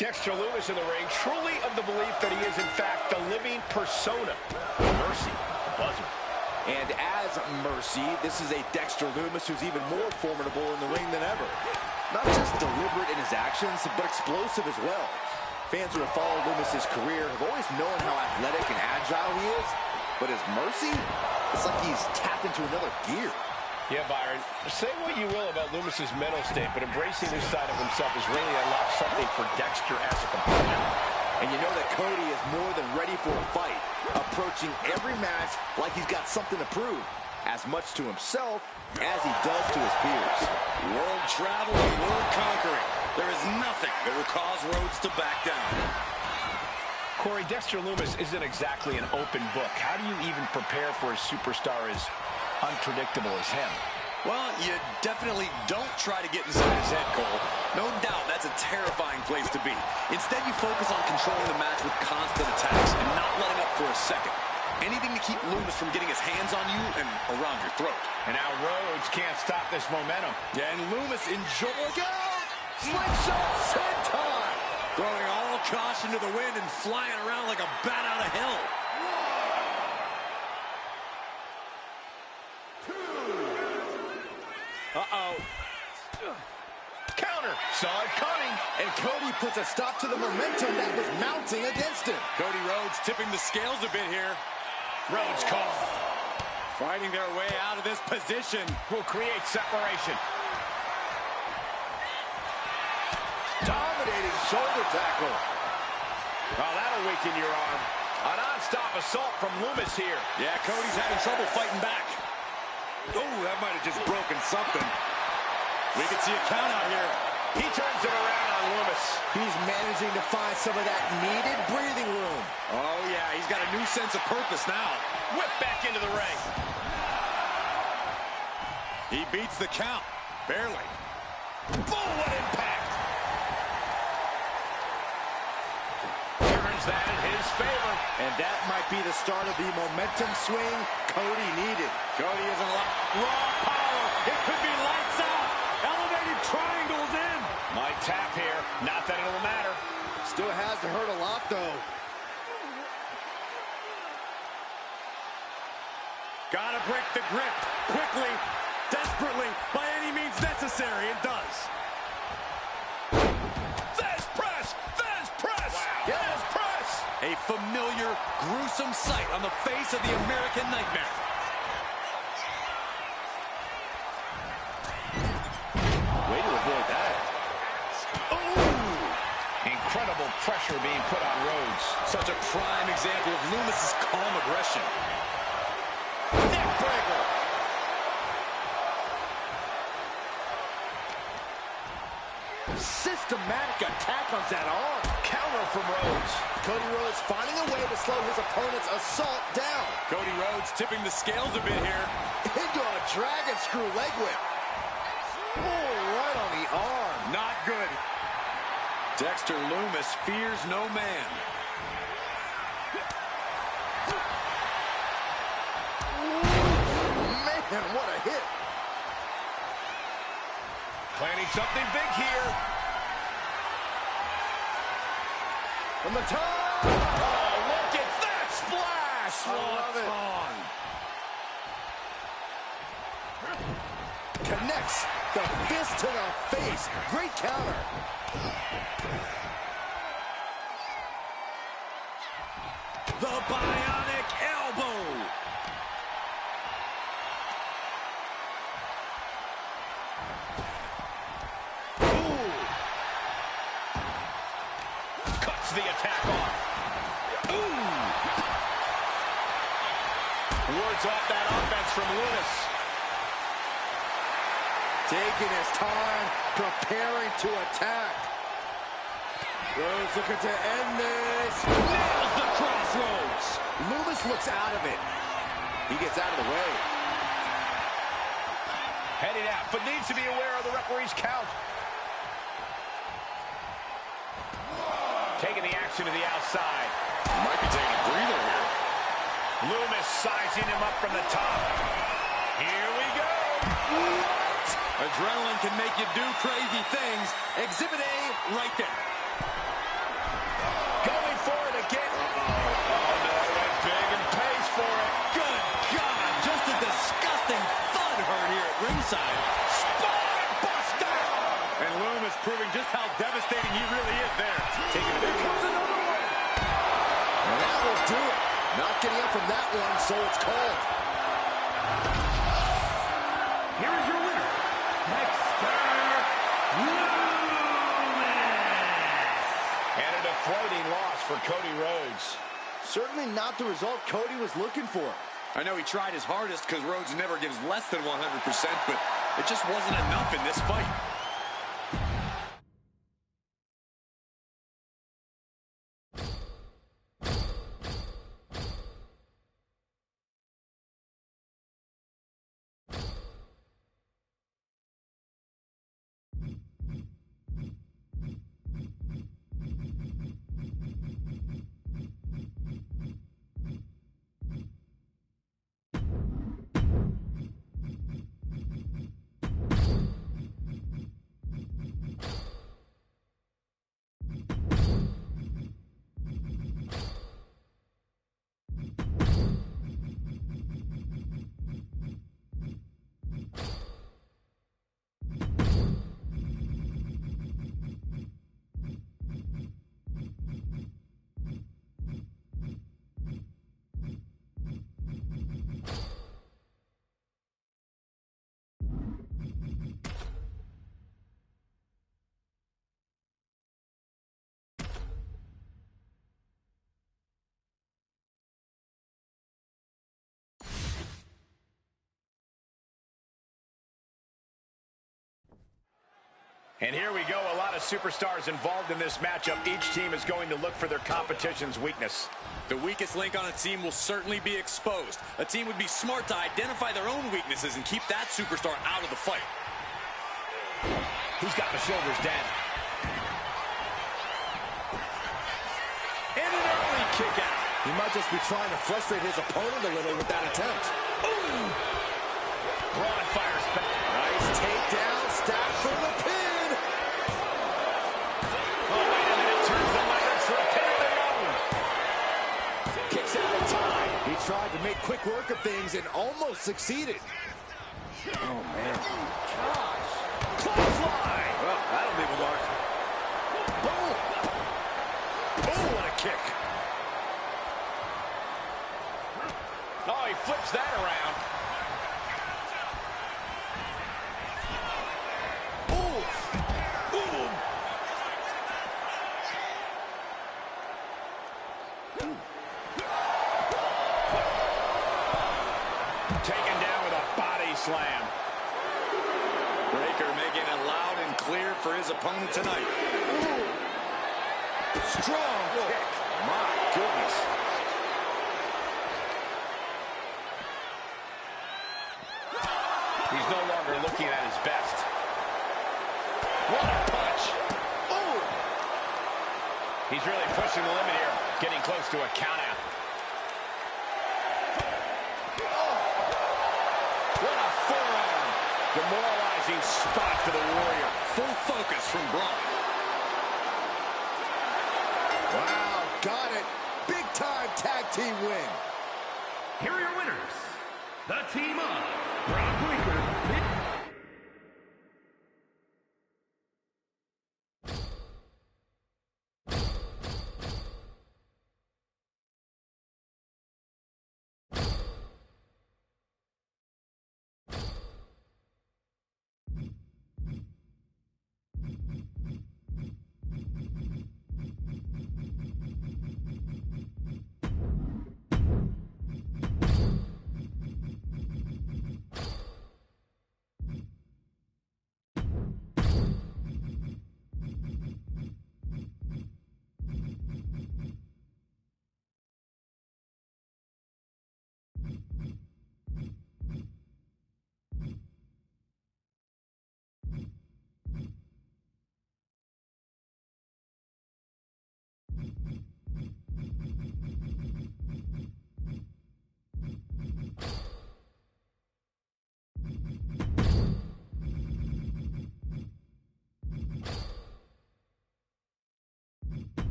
Dexter Lumis in the ring, truly of the belief that he is, in fact, the living persona. Mercy, the buzzer. And as Mercy, this is a Dexter Lumis who's even more formidable in the ring than ever. Not just deliberate in his actions, but explosive as well. Fans who have followed Lumis's career have always known how athletic and agile he is, but as Mercy, it's like he's tapped into another gear. Yeah, Byron, say what you will about Lumis's mental state, but embracing this side of himself has really unlocked something for Dexter as a competitor. And you know that Cody is more than ready for a fight, approaching every match like he's got something to prove, as much to himself as he does to his peers. World traveling, world conquering. There is nothing that will cause Rhodes to back down. Corey, Dexter Lumis isn't exactly an open book. How do you even prepare for a superstar as unpredictable as him? Well, you definitely don't try to get inside his head, Cole. No doubt that's a terrifying place to be. Instead, you focus on controlling the match with constant attacks and not letting up for a second. Anything to keep Lumis from getting his hands on you and around your throat. And now Rhodes can't stop this momentum. Yeah, and Lumis Look out! Slingshot senton! throwing all caution to the wind and flying around like a bat out of hell. Uh-oh. Counter. Saw it coming. And Cody puts a stop to the momentum that was mounting against him. Cody Rhodes tipping the scales a bit here. Rhodes caught. Fighting their way out of this position. Will create separation. Dominating shoulder tackle. Oh, that'll weaken your arm. A non-stop assault from Lumis here. Yeah, Cody's having trouble fighting back. Oh, that might have just broken something. We can see a count out here. He turns it around on Lumis. He's Managing to find some of that needed breathing room. Oh, yeah, he's got a new sense of purpose now. Whip back into the ring. He beats the count. Barely. Boom, what impact. Turns that in his favor. And that might be the start of the momentum swing Cody needed. Cody isn't raw power. It could be lights out. Elevated triangles in. Might tap here. Not that it'll matter. Still has to hurt a lot, though. Gotta break the grip. Quickly, desperately, by any means necessary. It does. Fez press! Fez press! Wow. Fez press! A familiar, gruesome sight on the face of the American Nightmare. Way to avoid that. Incredible pressure being put on Rhodes. Such a prime example of Lumis's calm aggression. Neck breaker. Systematic attack on that arm. Counter from Rhodes. Cody Rhodes finding a way to slow his opponent's assault down. Cody Rhodes tipping the scales a bit here. Into a dragon screw leg whip. Oh, right on the arm. Not good. Dexter Lumis fears no man. Man, what a hit. Planning something big here. From the top. Oh, look at that splash. I love it. Connects the fist to the face. Great counter. The bionic elbow. Cuts the attack off. Ooh. Wards off that offense from Lumis. Taking his time, preparing to attack. Rhodes looking to end this. Nails the crossroads. Lumis looks out of it. He gets out of the way. Heading out, but needs to be aware of the referee's count. Taking the action to the outside. Might be taking a breather here. Lumis sizing him up from the top. Here we go. Adrenaline can make you do crazy things. Exhibit A right there. so it's called. Here is your winner, Dexter Loomis. And a deflating loss for Cody Rhodes. Certainly not the result Cody was looking for. I know he tried his hardest because Rhodes never gives less than 100%, but it just wasn't enough in this fight. And here we go, a lot of superstars involved in this matchup. Each team is going to look for their competition's weakness. The weakest link on a team will certainly be exposed. A team would be smart to identify their own weaknesses and keep that superstar out of the fight. He's got the shoulders down. And an early kick out. He might just be trying to frustrate his opponent a little with that attempt. Ooh. Braun fires back. Nice takedown, stacked for the pin. Oh, wait a minute, turns the leverage for a pin of their own. Kicks out of time. He tried to make quick work of things and almost succeeded. Oh, man. Gosh. Clothesline. Well, that'll leave a mark. Boom. Oh, what a kick. Oh, he flips that around. Taken down with a body slam. Breaker making it loud and clear for his opponent tonight. Ooh. Strong kick. My goodness. He's no longer looking at his best. What a punch. Oh. He's really pushing the limit here, getting close to a count out. What a forearm. Demoralizing spot for the Warrior. Full focus from Braun. Wow, got it. Big time tag team win. Here are your winners, the team of Brock Breakker,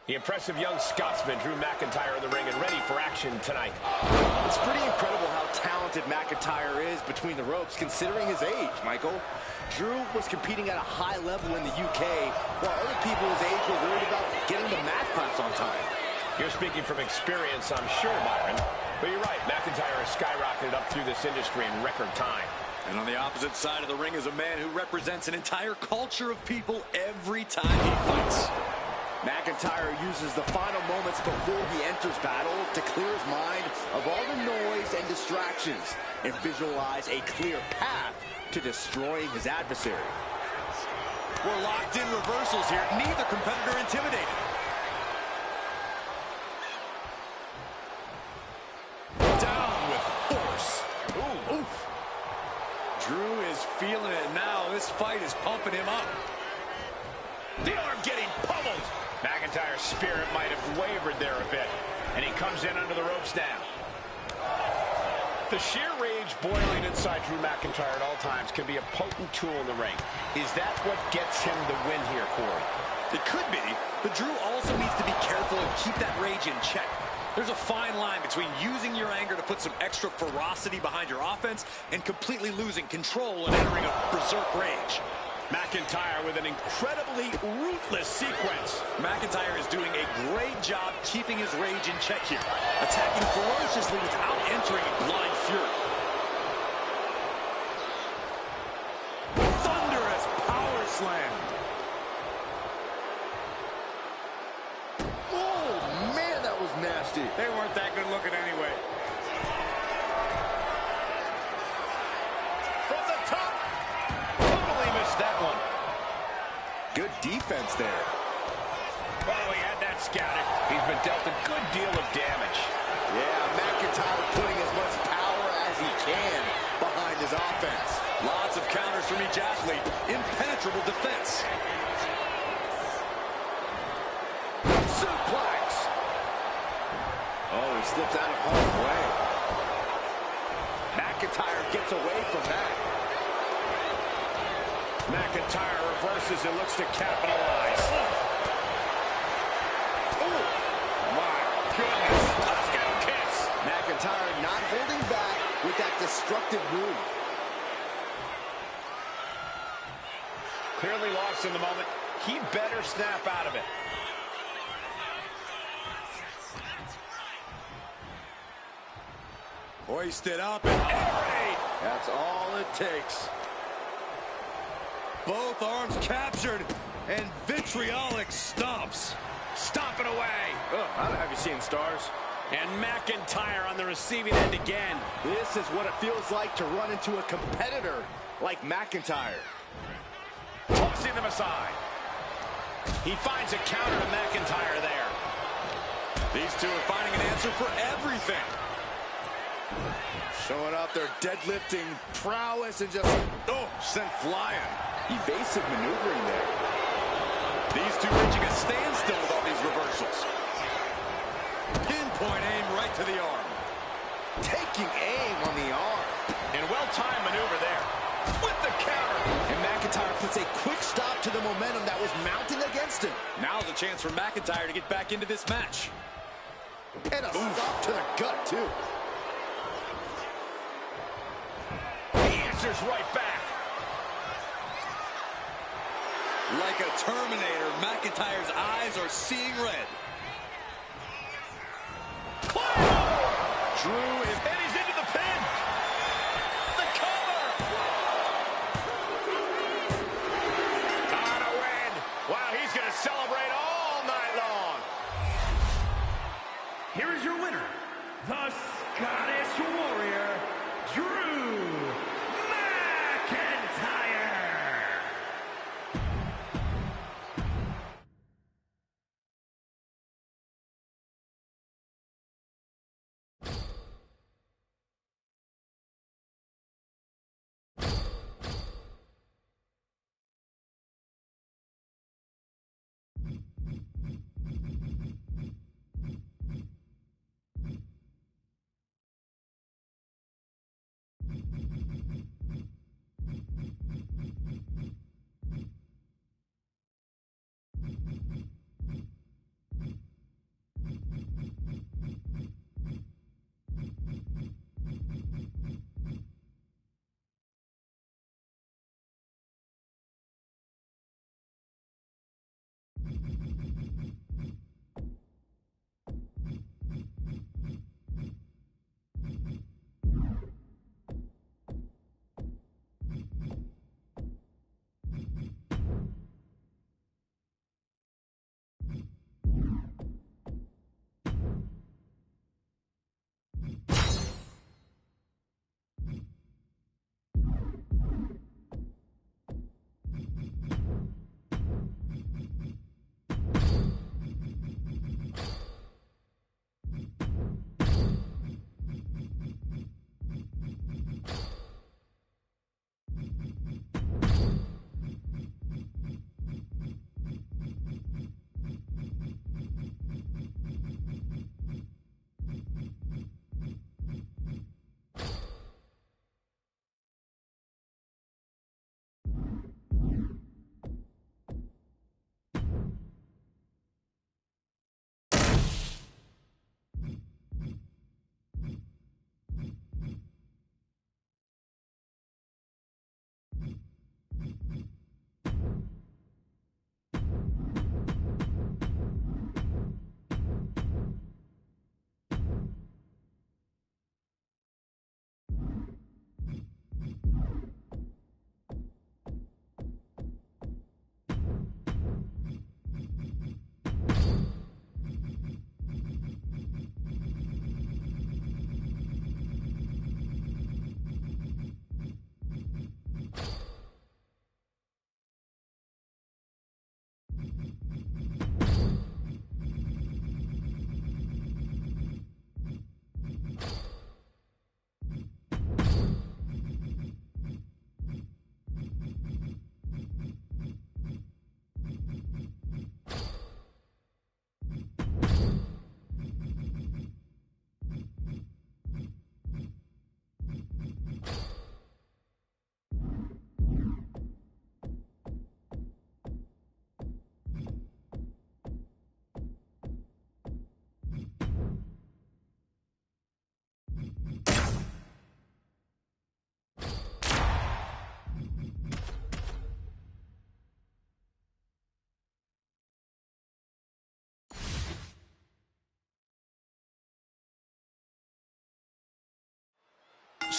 The impressive young Scotsman, Drew McIntyre, in the ring and ready for action tonight. It's pretty incredible how talented McIntyre is between the ropes, considering his age, Michael. Drew was competing at a high level in the UK, while other people his age were worried about getting to math class on time. You're speaking from experience, I'm sure, Byron. But you're right, McIntyre has skyrocketed up through this industry in record time. And on the opposite side of the ring is a man who represents an entire culture of people every time he fights. McIntyre uses the final moments before he enters battle to clear his mind of all the noise and distractions and visualize a clear path to destroying his adversary. We're locked in reversals here. Neither competitor intimidated. Down with force. Ooh. Oof. Drew is feeling it now. This fight is pumping him up. The arm getting pummeled. McIntyre's spirit might have wavered there a bit. And he comes in under the ropes now. The sheer rage boiling inside Drew McIntyre at all times can be a potent tool in the ring. Is that what gets him the win here, Corey? It could be, but Drew also needs to be careful and keep that rage in check. There's a fine line between using your anger to put some extra ferocity behind your offense and completely losing control and entering a berserk rage. McIntyre with an incredibly ruthless sequence. McIntyre is doing a great job keeping his rage in check here, attacking ferociously without entering in blind fury. Thunderous power slam. Oh, man, that was nasty. They weren't that good looking anyway. From the top. Totally missed that one. Good defense there. Oh, he had that scouted. He's been dealt a good deal of damage. Yeah, McIntyre putting as much power as he can behind his offense. Lots of counters from each athlete. Impenetrable defense. Suplex. Oh, he slips out of harm's way. McIntyre gets away from that. McIntyre reverses and looks to capitalize. Oh, My goodness. Touchdown kiss. McIntyre not holding back with that destructive move. Clearly lost in the moment. He better snap out of it. Hoisted up and airade. That's all it takes. Both arms captured and vitriolic stomps. Stomping away. Oh, have you seen stars? And McIntyre on the receiving end again. This is what it feels like to run into a competitor like McIntyre. Tossing them aside. He finds a counter to McIntyre there. These two are finding an answer for everything. Showing off their deadlifting prowess and just, sent flying. Evasive maneuvering there. These two reaching a standstill with all these reversals. Pinpoint aim right to the arm. Taking aim on the arm. And well-timed maneuver there. With the counter. And McIntyre puts a quick stop to the momentum that was mounting against him. Now's a chance for McIntyre to get back into this match. And a stop to the gut, too. He answers right back. Like a Terminator, McIntyre's eyes are seeing red. Drew is, and he's into the pin. The cover. On a win. Wow, he's going to celebrate all night long. Here is your winner, the Scottish Warrior, Drew McIntyre.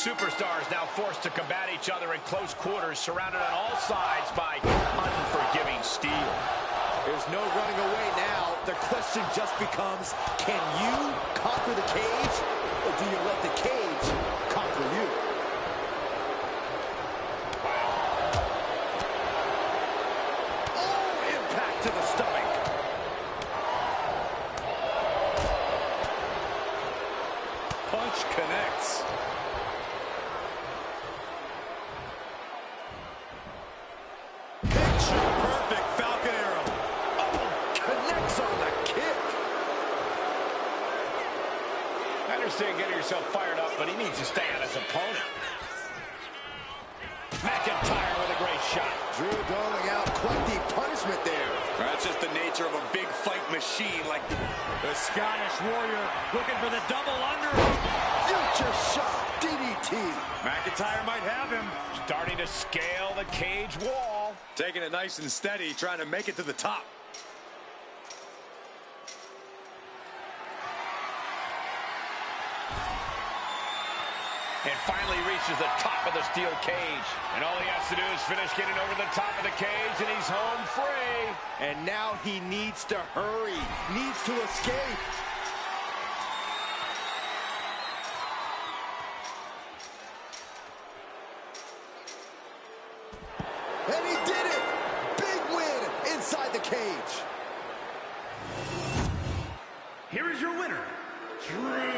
superstars now forced to combat each other in close quarters, surrounded on all sides by unforgiving steel. There's no running away now. The question just becomes, can you conquer the cage, or do you let the cage conquer you? Oh, impact to the stomach. Punch connects. Picture perfect Falcon Arrow. Connects on the kick. I understand getting yourself fired up, but he needs to stay on his opponent. McIntyre with a great shot. Drew doling out quite the punishment there. That's just the nature of a big fight machine like the Scottish Warrior looking for the double under. Future shot, DDT. McIntyre might have him. Starting to scale the cage wall. Taking it nice and steady, trying to make it to the top. And finally reaches the top of the steel cage. And all he has to do is finish getting over the top of the cage, and he's home free. And now he needs to hurry, needs to escape. And he did it! Big win inside the cage. Here is your winner, Drew.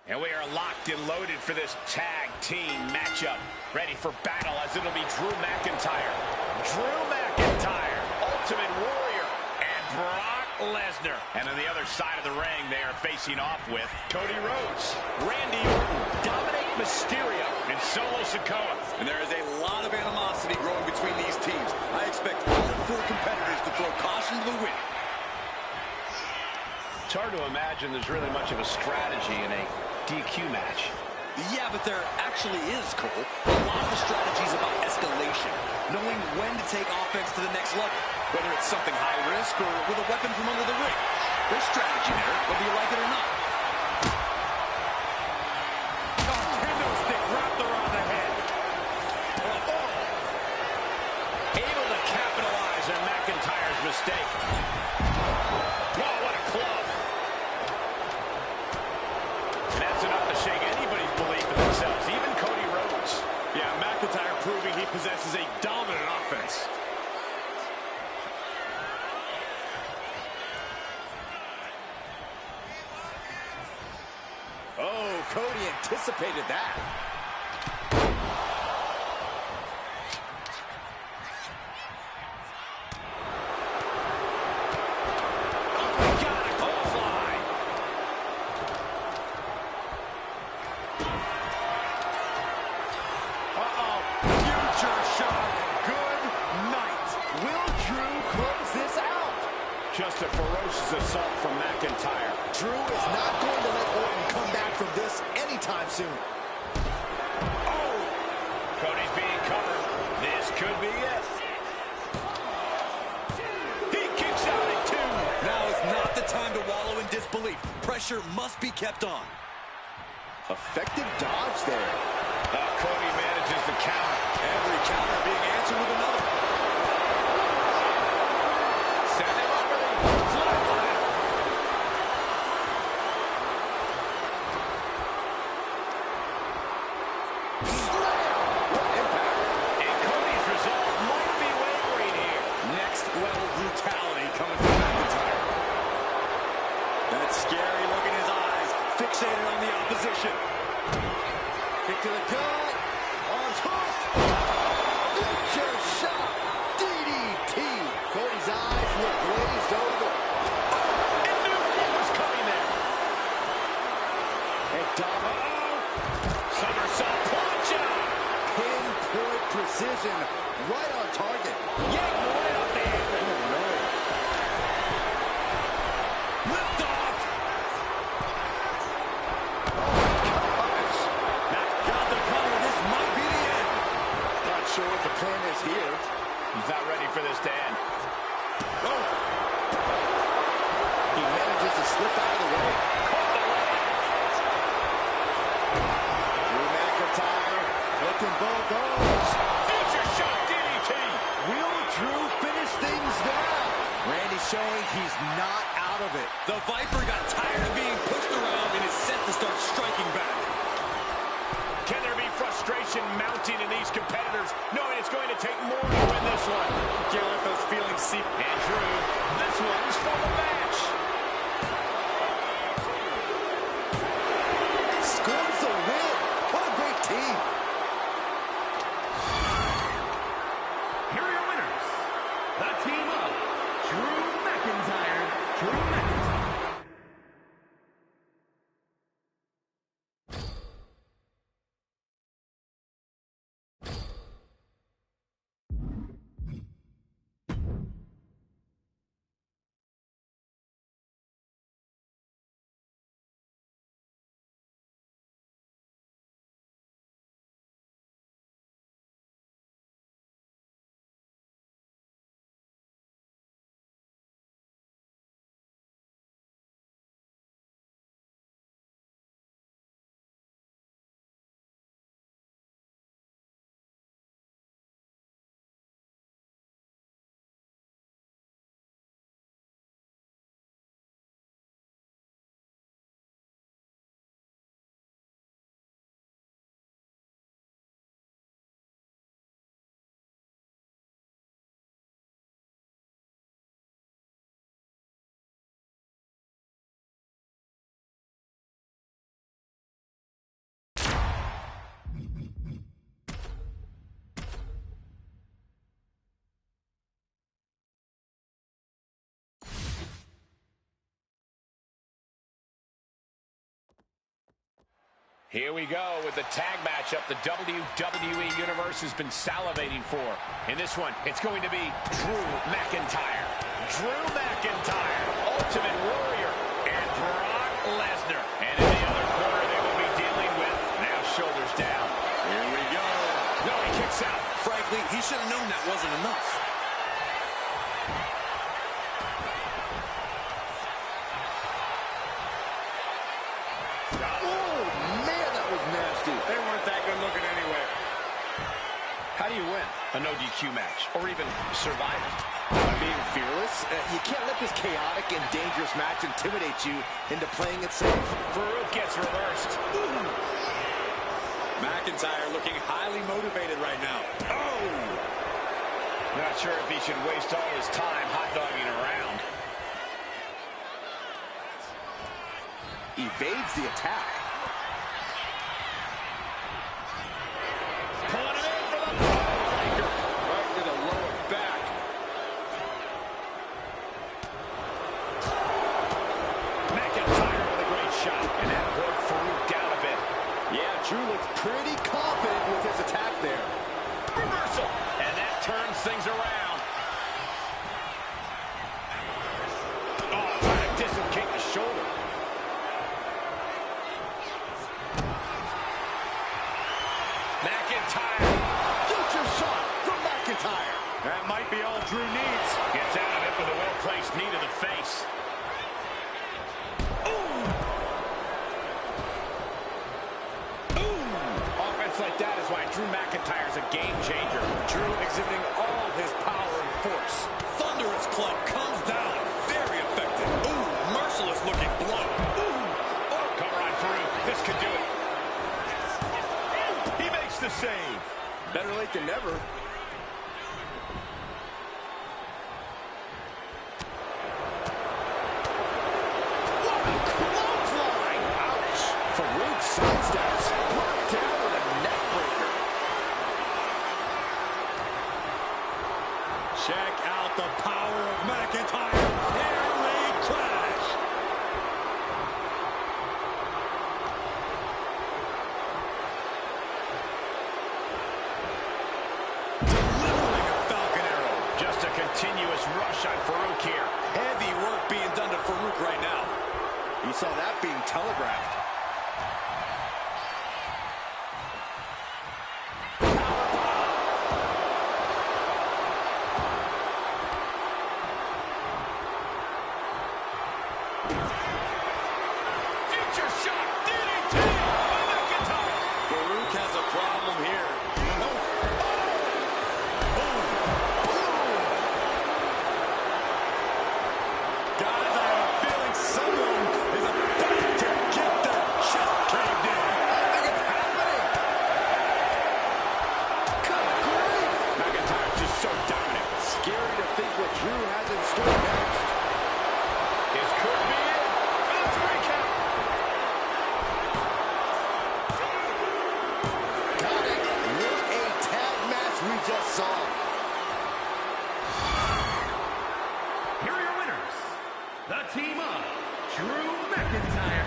And we are locked and loaded for this tag team matchup. Ready for battle as it'll be Drew McIntyre. Drew McIntyre, Ultimate Warrior, and Brock Lesnar. And on the other side of the ring, they are facing off with Cody Rhodes, Randy Orton, Dominic Mysterio, and Solo Sikoa. And there is a lot of animosity growing between these teams. I expect all four competitors to throw caution to the wind. It's hard to imagine there's really much of a strategy in a DQ match. Yeah, but there actually is, Cole. A lot of the strategy is about escalation, knowing when to take offense to the next level, whether it's something high risk or with a weapon from under the ring. There's strategy there, whether you like it or not. Kendo stick wrapped around the head. Able to capitalize on McIntyre's mistake. Oh, what a club. That's enough to shake anybody's belief in themselves, even Cody Rhodes. Yeah, McIntyre proving he possesses a dominant offense. Oh, Cody anticipated that. Just a ferocious assault from McIntyre. Drew is not going to let Orton come back from this anytime soon. Oh! Cody's being covered. This could be it. He kicks out at 2. Now is not the time to wallow in disbelief. Pressure must be kept on. Effective dodge there. Cody manages to counter. Every counter being answered with another. Brutality coming from McIntyre. That's scary. Look in his eyes. Fixated on the opposition. Kick to the gut. Arms hooked. Future shot. DDT. Cody's eyes look glazed over. And knew what was coming there. And Dominic. Somersault punch out. Pinpoint precision. Right on target. Yeah, right up the apron. Lift off. Gosh. Got the cover. This might be the end. Not sure what the plan is here. He's not ready for this to end. Oh. He manages to slip out of the way. Caught the leg. Drew McIntyre looking both arms. Future shot DDT. Will Drew finish things now? Randy showing he's not out of it. The Viper got tired of being pushed around and is set to start striking back. Can there be frustration mounting in these competitors, knowing it's going to take more to win this one? Can't let those Here we go with the tag matchup the WWE Universe has been salivating for. In this one, it's going to be Drew McIntyre. Drew McIntyre, Ultimate Warrior, and Brock Lesnar. And in the other corner, they will be dealing with, now shoulders down. Here we go. No, he kicks out. Frankly, he should have known that wasn't enough. They weren't that good looking anyway. How do you win a no DQ match, or even survive it? By being fearless. You can't let this chaotic and dangerous match intimidate you into playing it safe. Farouk gets reversed. Ooh. McIntyre looking highly motivated right now. Oh! Not sure if he should waste all his time hot-dogging around. Evades the attack. Pulling it in for the breaker. Right to the lower back. McIntyre with a great shot. And that broke Farouk down a bit. Yeah, Drew looks pretty confident with his attack there. Reversal. And that turns things around. Oh, trying to dislocate the shoulder. McIntyre. Future shot from McIntyre. That might be all Drew needs. Gets out of it with a well-placed knee to the face. Ooh. Ooh. Offense like that is why Drew McIntyre is a game changer. Drew exhibiting all his power and force. Thunderous club comes down. Very effective. Ooh, merciless looking blow. Ooh. Oh, cover on Farouk. This could do it. He makes the save. Better late than never. What a clothesline! Ouch! Farouk sidesteps. Brought down with a neck breaker. Check out the power of McIntyre. Air raid crash. Delivering a Falcon Arrow. Just a continuous rush on Farouk here. Heavy work being done to Farouk right now. You saw that being telegraphed. Future shot. DDT by McIntyre. Farouk has a problem here. Guys, I have a feeling someone is about to get their chest caved in. I think it's happening. Good grief. McIntyre's just so dominant. Scary to think what Drew has in store next. This could be it. For the 3 count. Got it. What a tag match we just saw. Here are your winners, the team of Drew McIntyre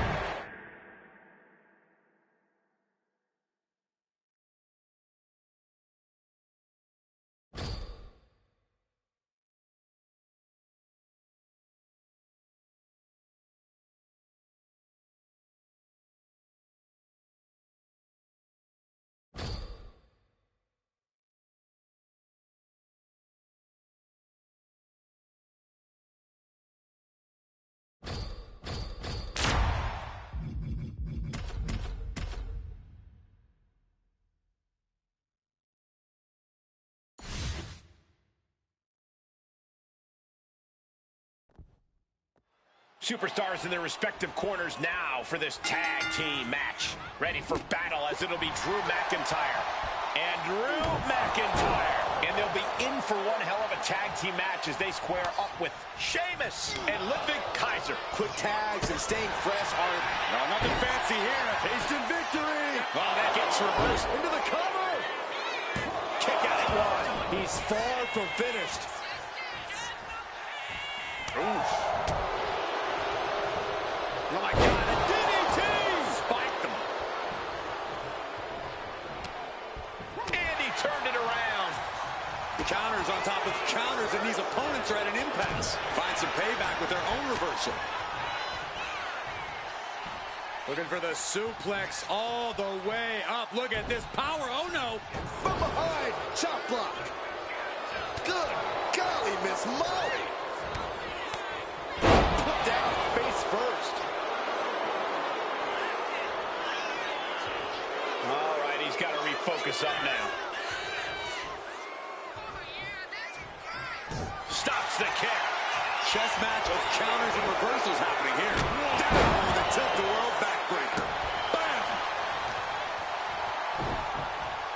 Superstars in their respective corners now for this tag team match. Ready for battle as it'll be Drew McIntyre and Drew McIntyre. And they'll be in for one hell of a tag team match as they square up with Sheamus and Ludwig Kaiser. Quick tags and staying fresh are... No, nothing fancy here. Instant victory. Oh, that gets reversed. Into the cover. Kick out at one. He's far from finished. Oof. Oh, my God. A DDT! Spiked them. counters on top of counters, and these opponents are at an impasse. Find some payback with their own reversal. Looking for the suplex all the way up. Look at this power. Oh, no. From behind, chop block. Good golly, Miss Molly. Put down face first. All right, he's got to refocus up now. Stops the kick. Chess match of counters and reversals happening here. Down with a tilt-the-world backbreaker. Bam!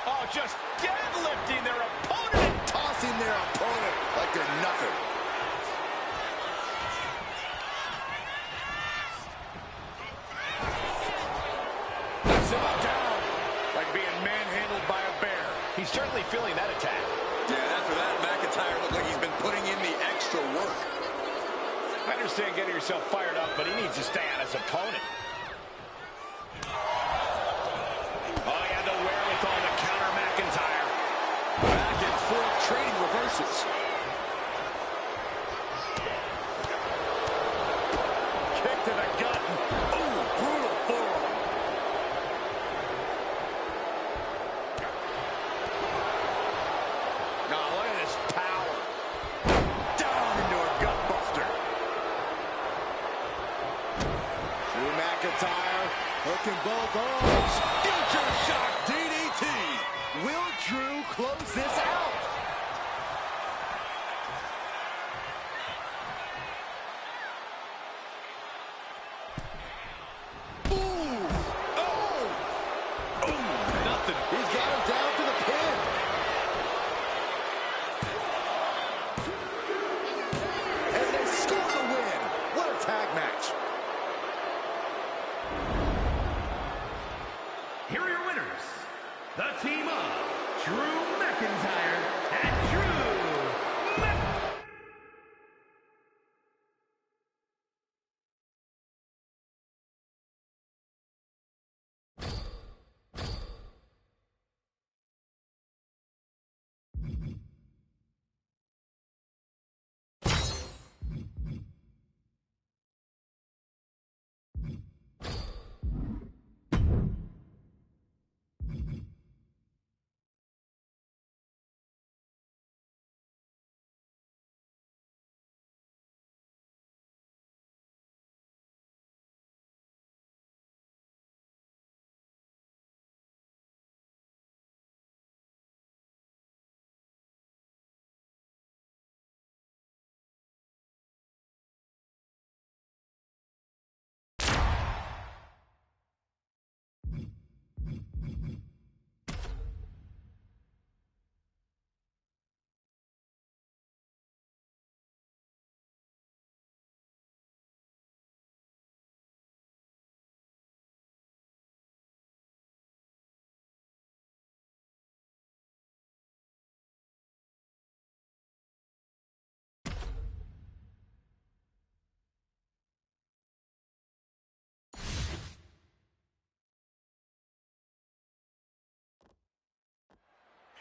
Oh, just deadlifting their opponent. Tossing their opponent like they're nothing. Sit down like being manhandled by a bear. He's certainly feeling that attack. Yeah, after that, McIntyre looked like he's been putting in the extra work. I understand getting yourself fired up, but he needs to stay on his opponent. Oh, he had the wherewithal to counter McIntyre. Back and forth, trading reversals. Kick to the gut. Ooh, brutal forearm. Now, look at this power. Down into a gut buster. Drew McIntyre hooking both arms. Future shock DDT. Will Drew close this out? Ooh! Oh! Ooh, nothing. He's got him down to the pin. And they score the win. What a tag match. Here are your winners, the team of Drew McIntyre and Drew Mc...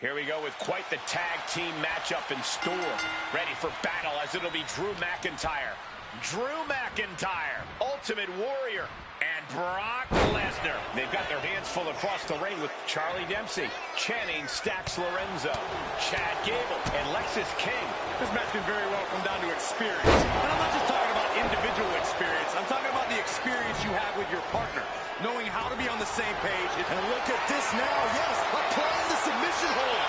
Here we go with quite the tag team matchup in store. Ready for battle as it'll be Drew McIntyre. Drew McIntyre, Ultimate Warrior, and Brock Lesnar. They've got their hands full across the ring with Charlie Dempsey, Channing Stax Lorenzo, Chad Gable, and Lexis King. This match can very well come down to experience. And I'm not just talking about individual experience. I'm talking about the experience you have with your partner. Knowing how to be on the same page. And look at this now. Yes, applying the submission hold.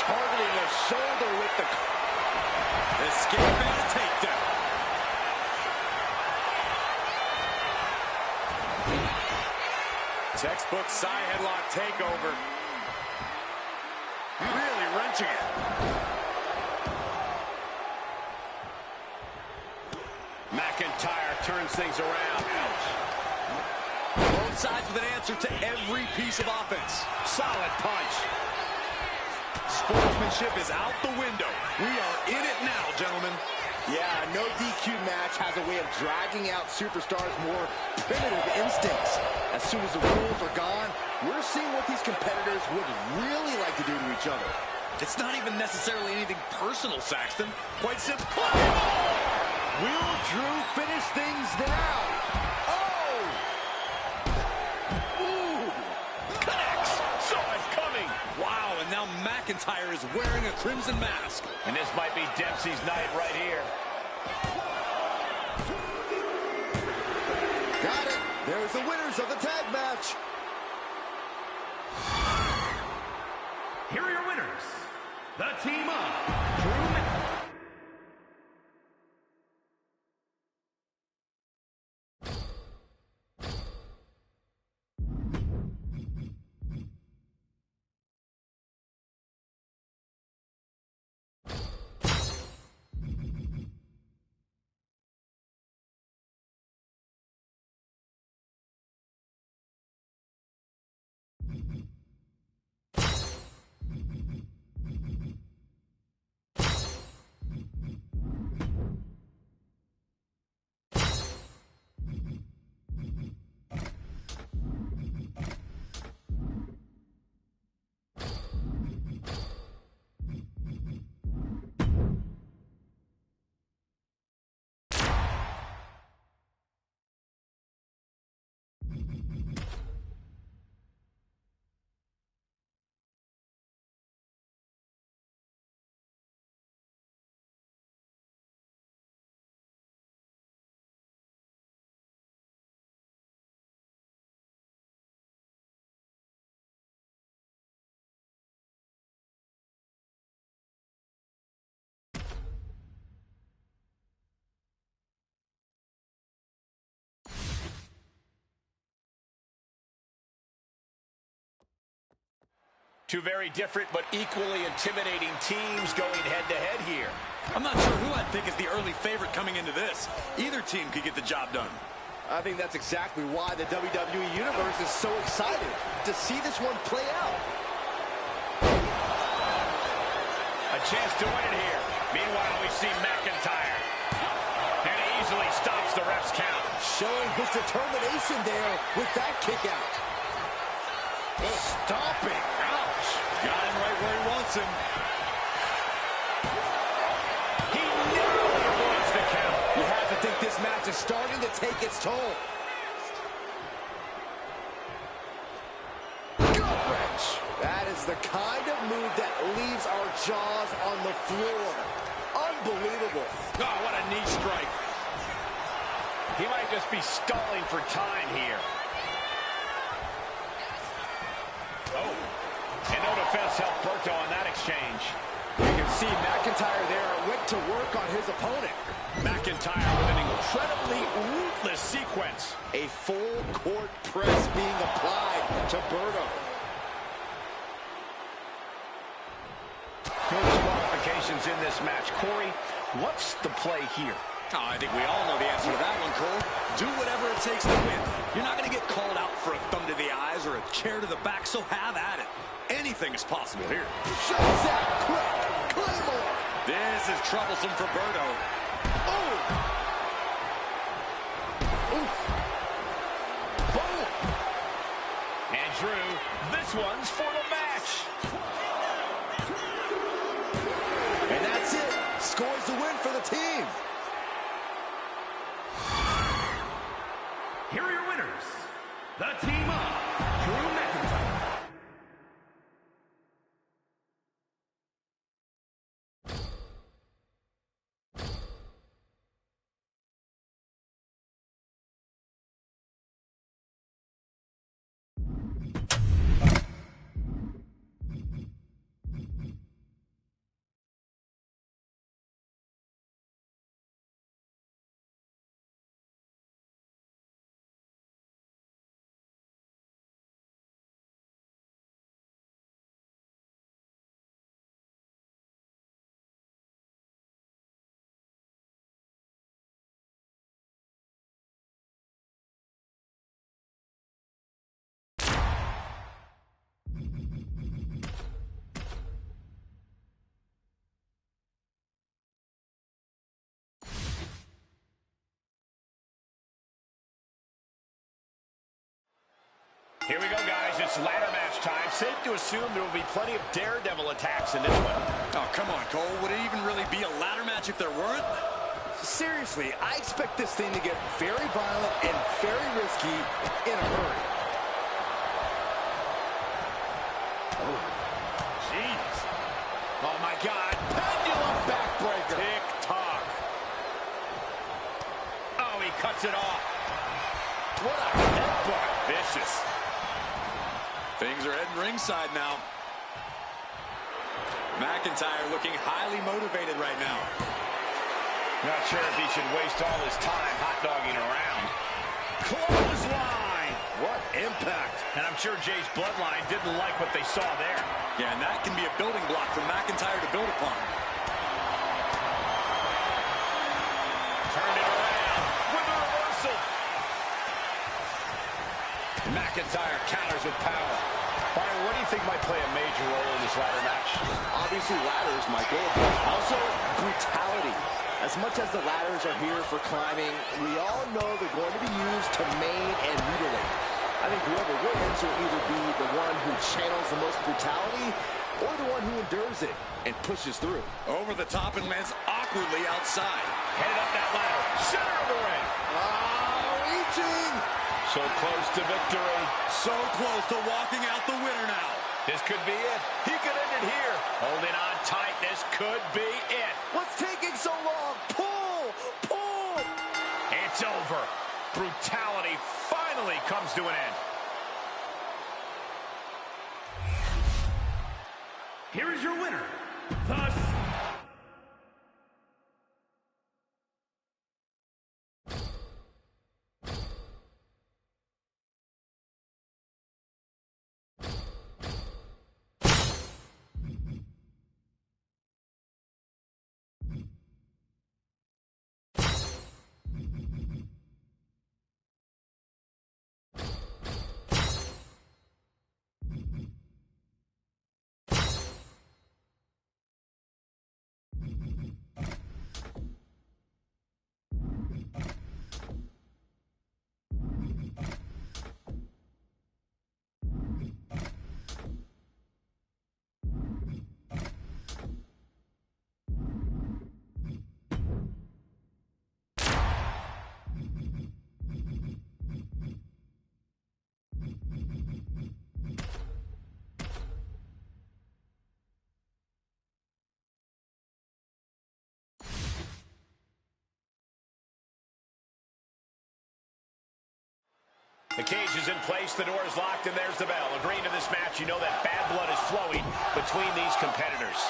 Targeting the shoulder with the... Escape and a takedown. Textbook side headlock takeover. Really wrenching it. McIntyre turns things around. Both sides with an answer to every piece of offense. Solid punch. Sportsmanship is out the window. We are in it now, gentlemen. Yeah, no DQ match has a way of dragging out superstars' more primitive instincts. As soon as the rules are gone, we're seeing what these competitors would really like to do to each other. It's not even necessarily anything personal, Saxton. Quite simple. Will Drew finish things now? Oh! Ooh! Connects! Saw it coming! Wow, and now McIntyre is wearing a crimson mask. And this might be Dempsey's night right here. Got it. There's the winners of the tag match. Here are your winners, the team of Drew McIntyre. Two very different but equally intimidating teams going head-to-head here. I'm not sure who I'd pick as the early favorite coming into this. Either team could get the job done. I think that's exactly why the WWE Universe is so excited to see this one play out. A chance to win here. Meanwhile, we see McIntyre. And he easily stops the ref's count. Showing his determination there with that kick out. Stomping. Ouch. Got him right where he wants him. He nearly avoids the count. You have to think this match is starting to take its toll. Gut wrench. That is the kind of move that leaves our jaws on the floor. Unbelievable. Oh, what a knee strike. He might just be stalling for time here. Oh, and no defense helped Berto on that exchange. You can see McIntyre there went to work on his opponent. McIntyre with an incredibly ruthless sequence. A full court press being applied to Berto. Good qualifications in this match. Corey, what's the play here? Oh, I think we all know the answer to that one, Cole. Do whatever it takes to win. You're not going to get called out for a thumb to the eyes or a chair to the back, so have at it. Anything is possible here. Shots out quick. Claymore. This is troublesome for Berto. Oh. Oof. Boom. And Drew, this one's for the match. And that's it. Scores the win for the team. Here are your winners, the team of Drew McIntyre. Here we go, guys. It's It's ladder match time. Safe to assume there will be plenty of daredevil attacks in this one. Oh, come on, Cole. Would it even really be a ladder match if there weren't? Seriously, I expect this thing to get very violent and very risky in a hurry. Oh, jeez. Oh, my God. Pendulum backbreaker. Tick-tock. Oh, he cuts it off. What a headbutt. Vicious. Things are heading ringside now. McIntyre looking highly motivated right now. Not sure if he should waste all his time hot-dogging around. Clothesline! What impact. And I'm sure Jay's bloodline didn't like what they saw there. Yeah, and that can be a building block for McIntyre to build upon. Turned it around with a reversal. McIntyre counters with power. Byron, what do you think might play a major role in this ladder match? Obviously ladders, Michael, but also brutality. As much as the ladders are here for climbing, we all know they're going to be used to maim and mutilate. I think whoever wins will either be the one who channels the most brutality or the one who endures it and pushes through. Over the top and lands awkwardly outside. Headed up that ladder. Center of the ring. Reaching. So close to victory. So close to walking out the winner now. This could be it. He could end it here. Holding on tight. This could be it. What's taking so long? Pull! Pull! It's over. Brutality finally comes to an end. Here is your winner, the The cage is in place, the door is locked, and there's the bell. Agreeing to this match, you know that bad blood is flowing between these competitors.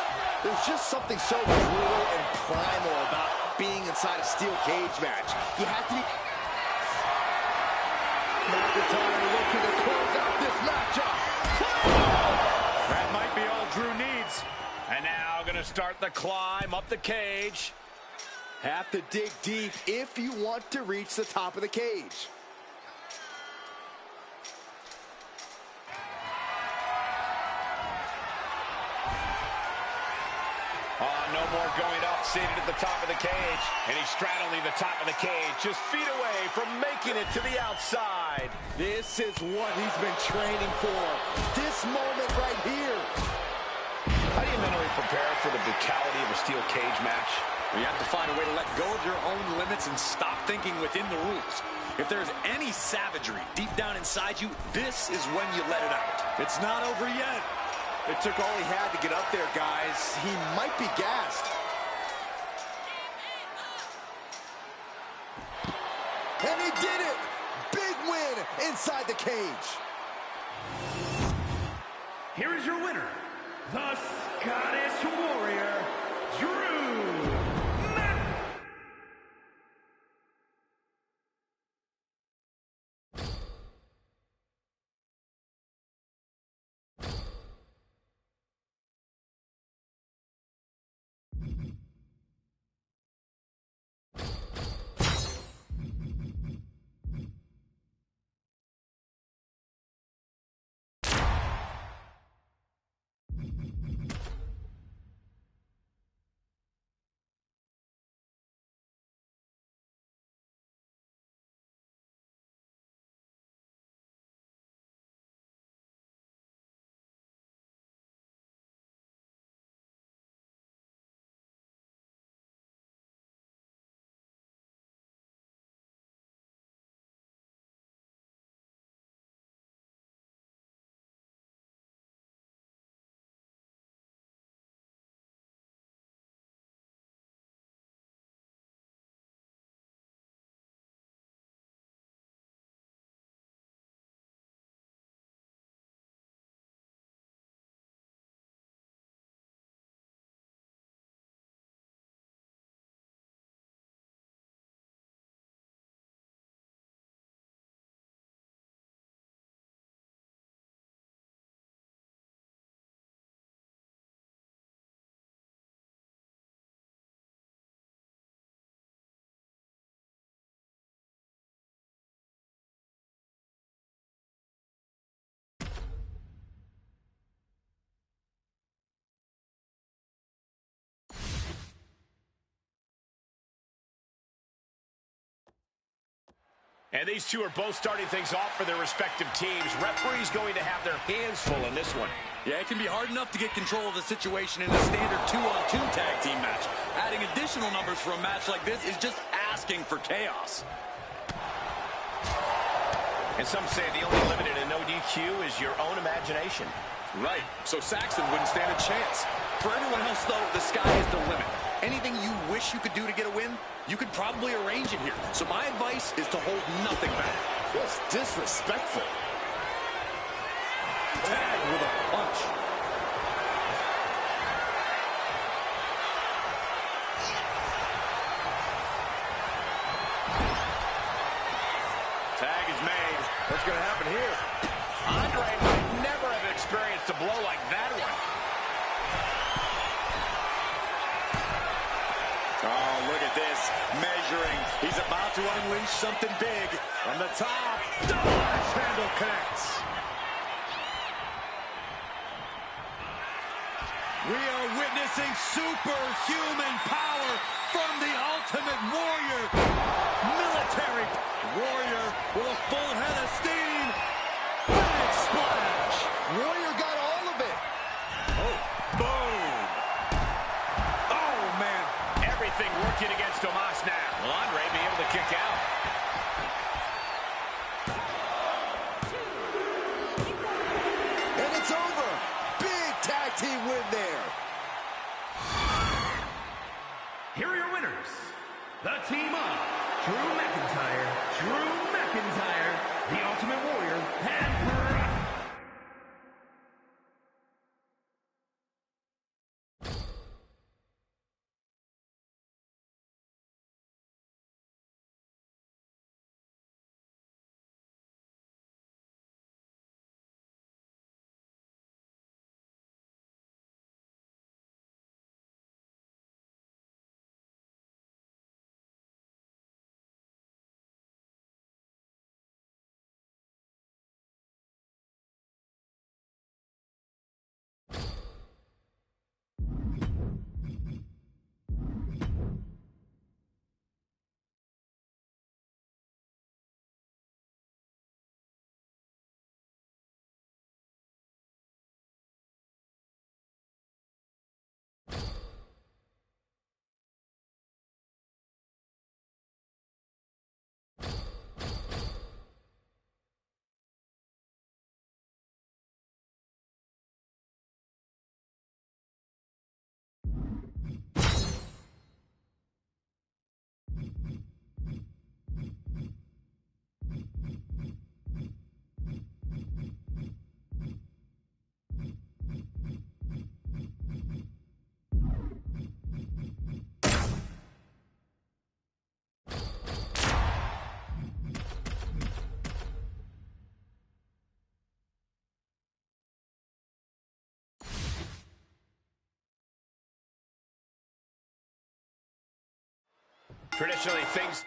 There's just something so brutal and primal about being inside a steel cage match. You have to be... McIntyre looking to close out this matchup. That might be all Drew needs. And now going to start the climb up the cage. Have to dig deep if you want to reach the top of the cage. No more going up, seated at the top of the cage. And he's straddling the top of the cage, just feet away from making it to the outside. This is what he's been training for. This moment right here. How do you mentally prepare for the brutality of a steel cage match? You have to find a way to let go of your own limits and stop thinking within the rules. If there's any savagery deep down inside you, this is when you let it out. It's not over yet. It took all he had to get up there, guys. He might be gassed. And he did it! Big win inside the cage. Here is your winner, the Scottish Warrior, Drew And these two are both starting things off for their respective teams. Referee's going to have their hands full in this one. Yeah, it can be hard enough to get control of the situation in a standard 2-on-2 tag team match. Adding additional numbers for a match like this is just asking for chaos. And some say the only limit in a no DQ is your own imagination. Right, so Saxton wouldn't stand a chance. For everyone else, though, the sky is the limit. Anything you wish you could do to get a win, you could probably arrange it here. So my advice is to hold nothing back. Just disrespectful. Tag with a punch. Tag is made. What's going to happen here? Andre might never have experienced a blow like that one. Oh, look at this. Measuring. He's about to unleash something big. From the top. Axe handle connects. We are witnessing superhuman power from the Ultimate Warrior. Military Warrior with a full head of steam. Big splash. Warrior got all of it. Oh, boom. Oh, man. Everything working against Omos now. Will Andre be able to kick out? And it's over. Big tag team win there. Here are your winners. The team of Drew McIntyre, the Ultimate Warrior, and traditionally things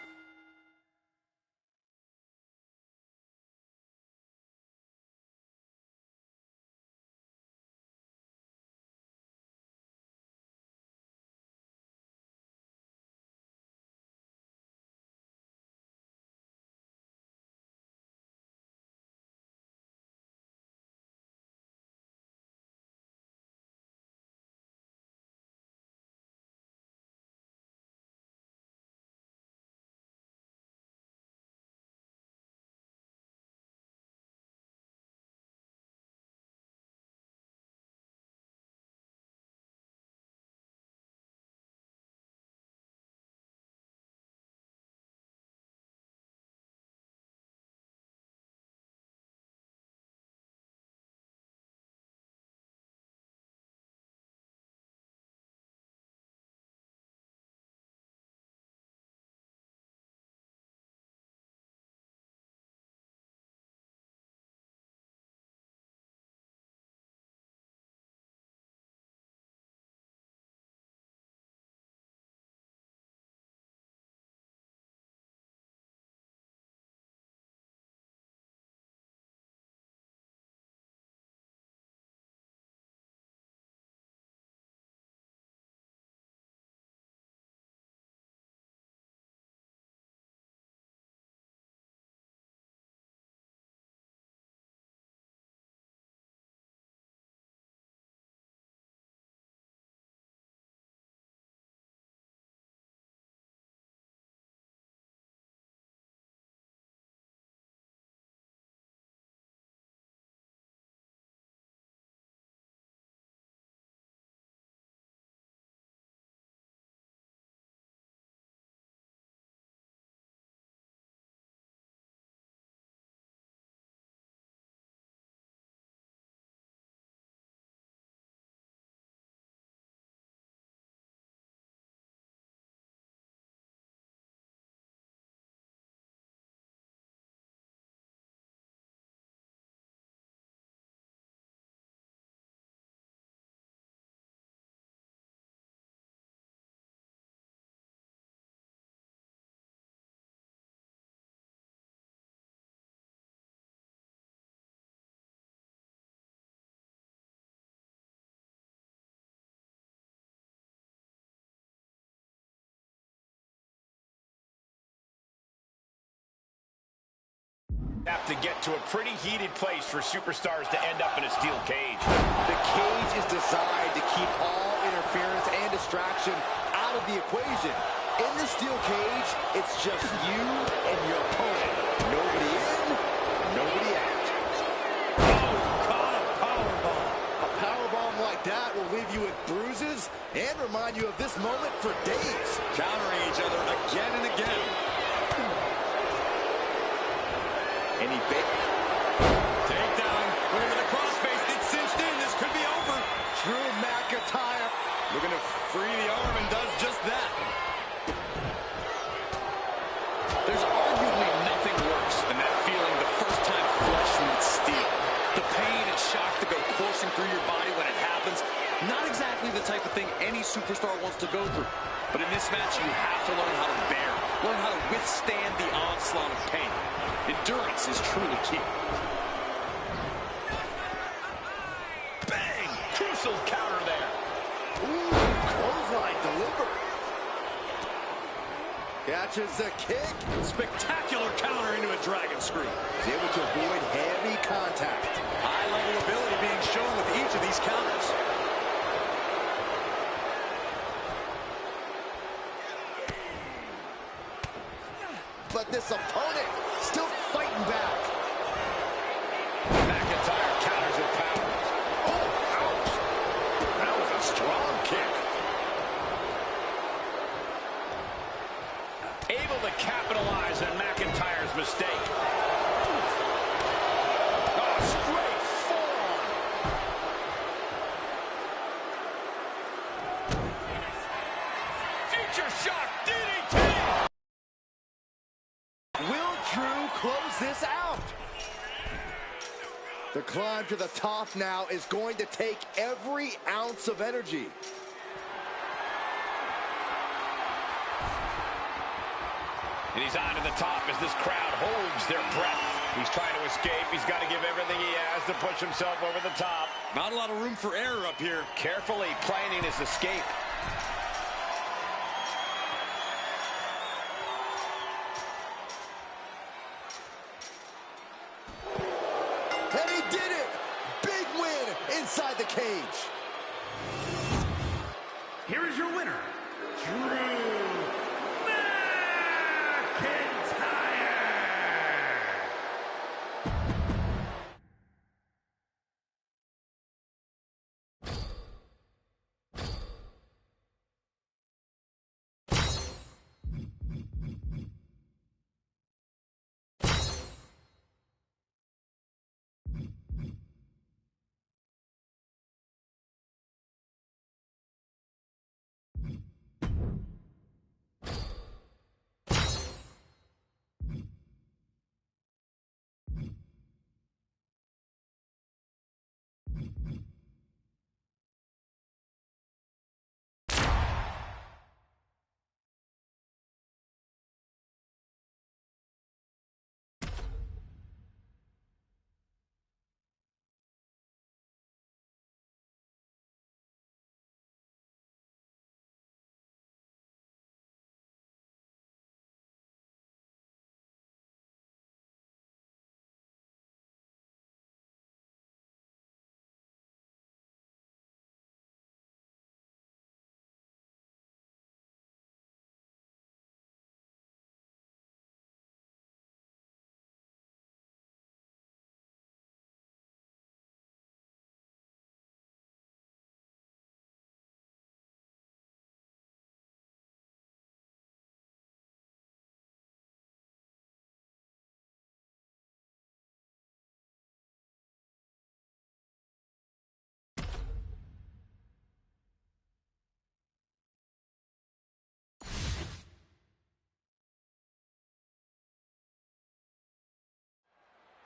Have to get to a pretty heated place for superstars to end up in a steel cage. The cage is designed to keep all interference and distraction out of the equation. In the steel cage, it's just you and your opponent. Nobody in, nobody out. Oh, caught a powerbomb. A powerbomb like that will leave you with bruises and remind you of this moment for days. Countering each other again and again. And he Takedown. Looking at the crossface. It's cinched in. This could be over. Drew McIntyre Looking to free the arm and does just that. There's arguably nothing worse than that feeling the first time flesh meets steel. The pain and shock that go coursing through your body when it happens. Not exactly the type of thing any superstar wants to go through. But in this match, you have to learn how to bear. Learn how to withstand the onslaught of pain. Endurance is truly key. Bang! Crucial counter there. Ooh, clothesline delivered. Catches the kick. Spectacular counter into a dragon screw. He's able to avoid heavy contact. High-level ability being shown with each of these counters. But this opponent still fighting back. McIntyre counters with power. Oh, ouch. That was a strong kick. Able to capitalize on McIntyre's mistake. Oh, straight forearm. Future shock DDT. Will Drew close this out? The climb to the top now is going to take every ounce of energy. And he's on to the top as this crowd holds their breath. He's trying to escape. He's got to give everything he has to push himself over the top. Not a lot of room for error up here. Carefully planning his escape. And he did it! Big win inside the cage. Here is your winner, Drew McIntyre.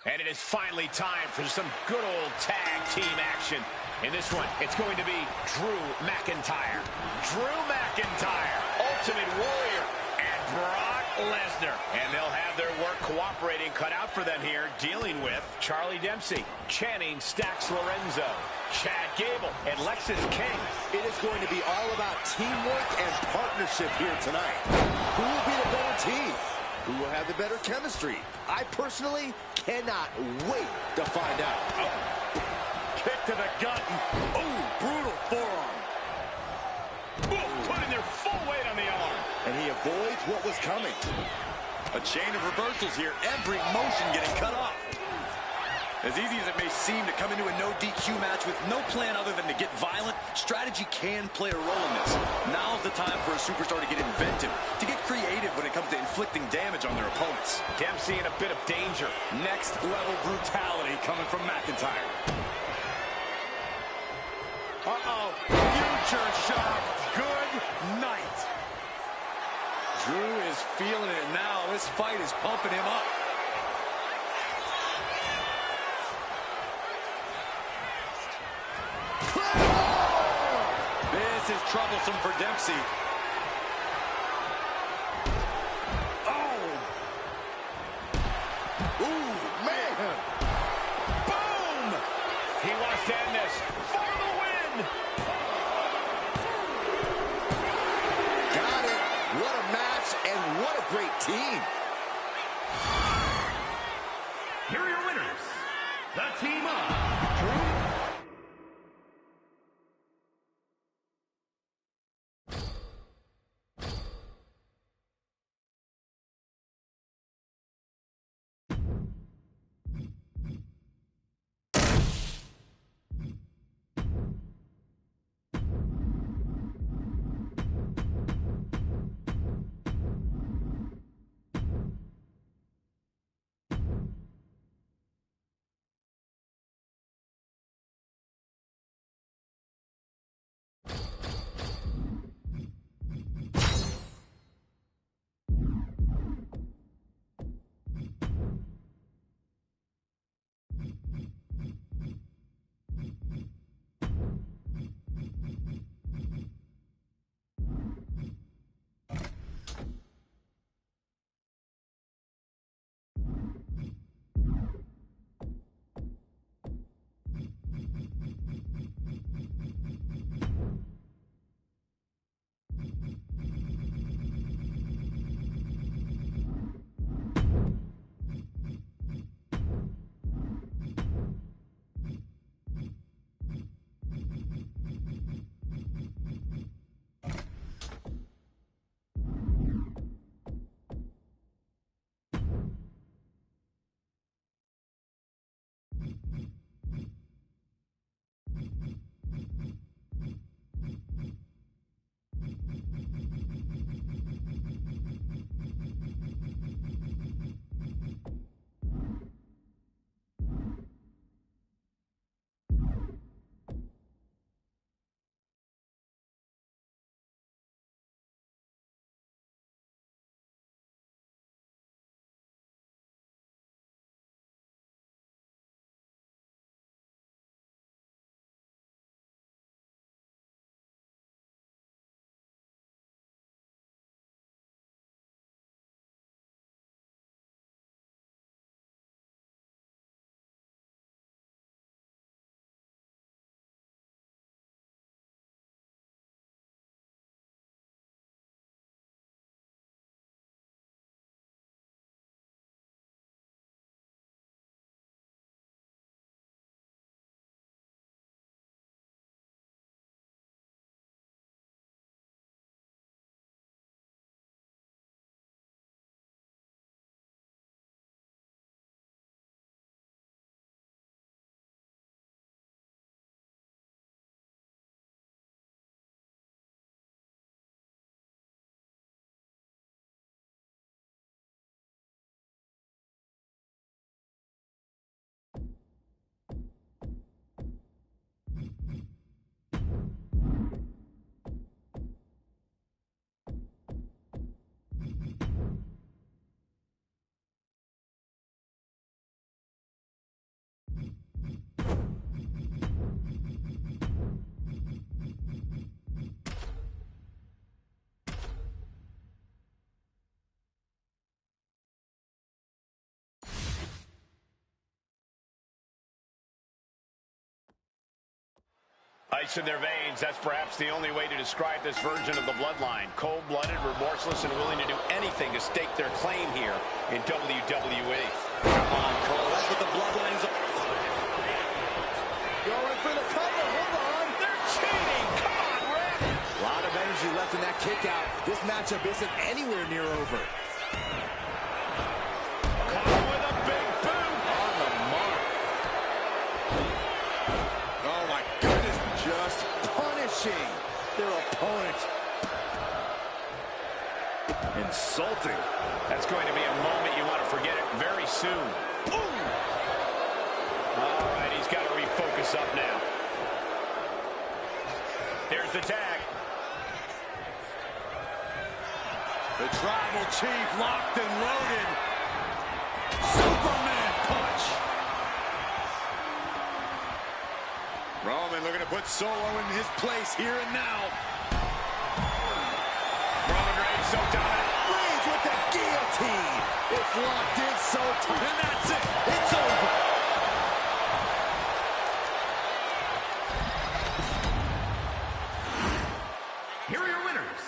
And it is finally time for some good old tag team action. In this one, it's going to be Drew McIntyre. Drew McIntyre, Ultimate Warrior, and Brock Lesnar. And they'll have their work cooperating cut out for them here, dealing with Charlie Dempsey, Channing Stacks Lorenzo, Chad Gable, and Lexis King. It is going to be all about teamwork and partnership here tonight. Who will be the better team? Who will have the better chemistry? I personally cannot wait to find out. Oh. Kick to the gut. Oh, brutal forearm. Ooh, putting their full weight on the arm. And he avoids what was coming. A chain of reversals here. Every motion getting cut off. As easy as it may seem to come into a no DQ match with no plan other than to get violent, strategy can play a role in this. Now's the time for a superstar to get inventive, to get creative when it comes to inflicting damage on their opponents. Dempsey in a bit of danger. Next level brutality coming from McIntyre. Uh-oh, future shock. Good night. Drew is feeling it now. This fight is pumping him up. This is troublesome for Dempsey. Oh! Ooh, man! Boom! He wants to end this for the win! Got it. What a match and what a great team. Here are your winners, the team of Ice in their veins, that's perhaps the only way to describe this version of the bloodline. Cold-blooded, remorseless, and willing to do anything to stake their claim here in WWE. Come on, Cole, that's what the bloodline is. Going for the cover, hold on. They're cheating! Come on, Ref! A lot of energy left in that kick out. This matchup isn't anywhere near over. Caught with a big boot! On the mark. Oh my goodness, just punishing their opponent. Insulting. That's going to be a moment you want to forget it very soon. Ooh! All right, he's got to refocus up now. There's the tag. The Tribal Chief locked and loaded. Superman punch. Roman looking to put Solo in his place here and now. Roman Reigns so dominant. Reigns with the guillotine. It's locked in so tight. And that's it. It's over. Here are your winners.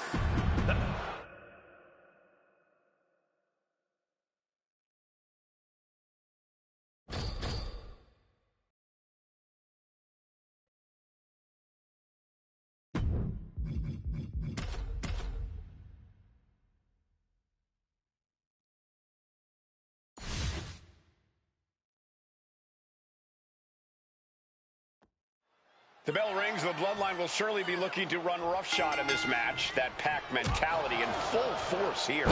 The bell rings. The bloodline will surely be looking to run roughshod in this match. That pack mentality in full force here.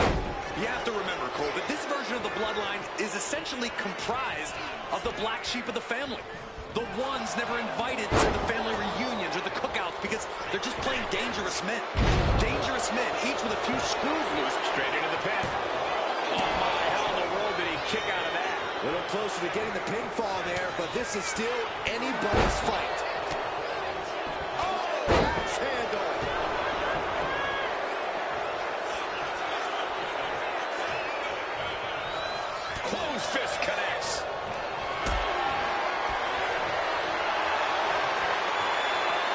You have to remember, Cole, that this version of the bloodline is essentially comprised of the black sheep of the family. The ones never invited to the family reunions or the cookouts because they're just plain dangerous men. Dangerous men, each with a few screws loose. Straight into the pin. Oh my, how in the world did he kick out of that? A little closer to getting the pinfall there, but this is still anybody's fight. Closed fist connects.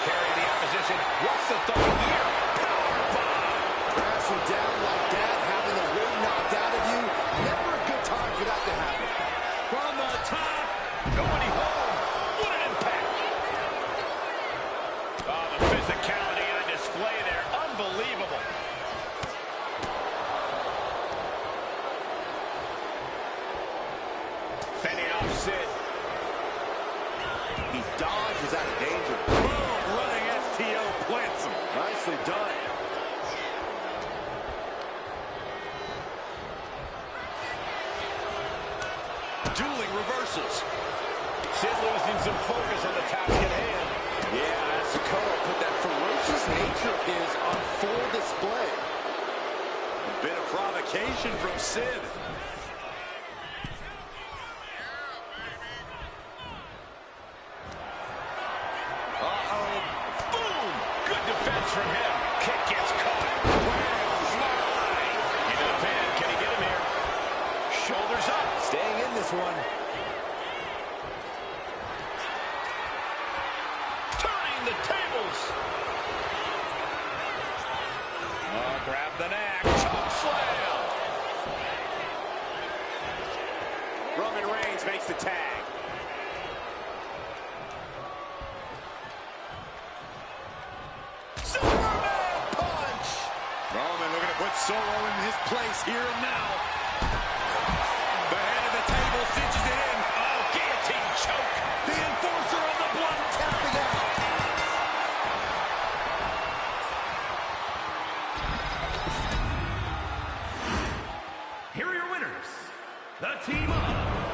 Carry the opposition. What's the thought here? Powerbomb. Crashing down like that, having the wind knocked out of you, never a good time for that to happen. From the top. Nobody home. What an impact. Oh, the physicality on display there. Unbelievable. Fending off Sid. He dodges out of danger. Boom, running STO plants him. Nicely done. Dueling reversals. Sid losing some focus on the task at hand. Yeah, Sokoa put that ferocious nature of his on full display. A bit of provocation from Sid. Boom! Good defense from him. Kick gets caught. Slide. Into the pin. Can he get him here? Shoulders up. Staying in this one. Turning the tables. Oh, grab the neck. Choke slam. Roman Reigns makes the tag. Superman punch! Roman looking to put Solo in his place here and now. The head of the table cinches it in. Oh, guillotine choke. The enforcer of the blood tapping out. Here are your winners. The team of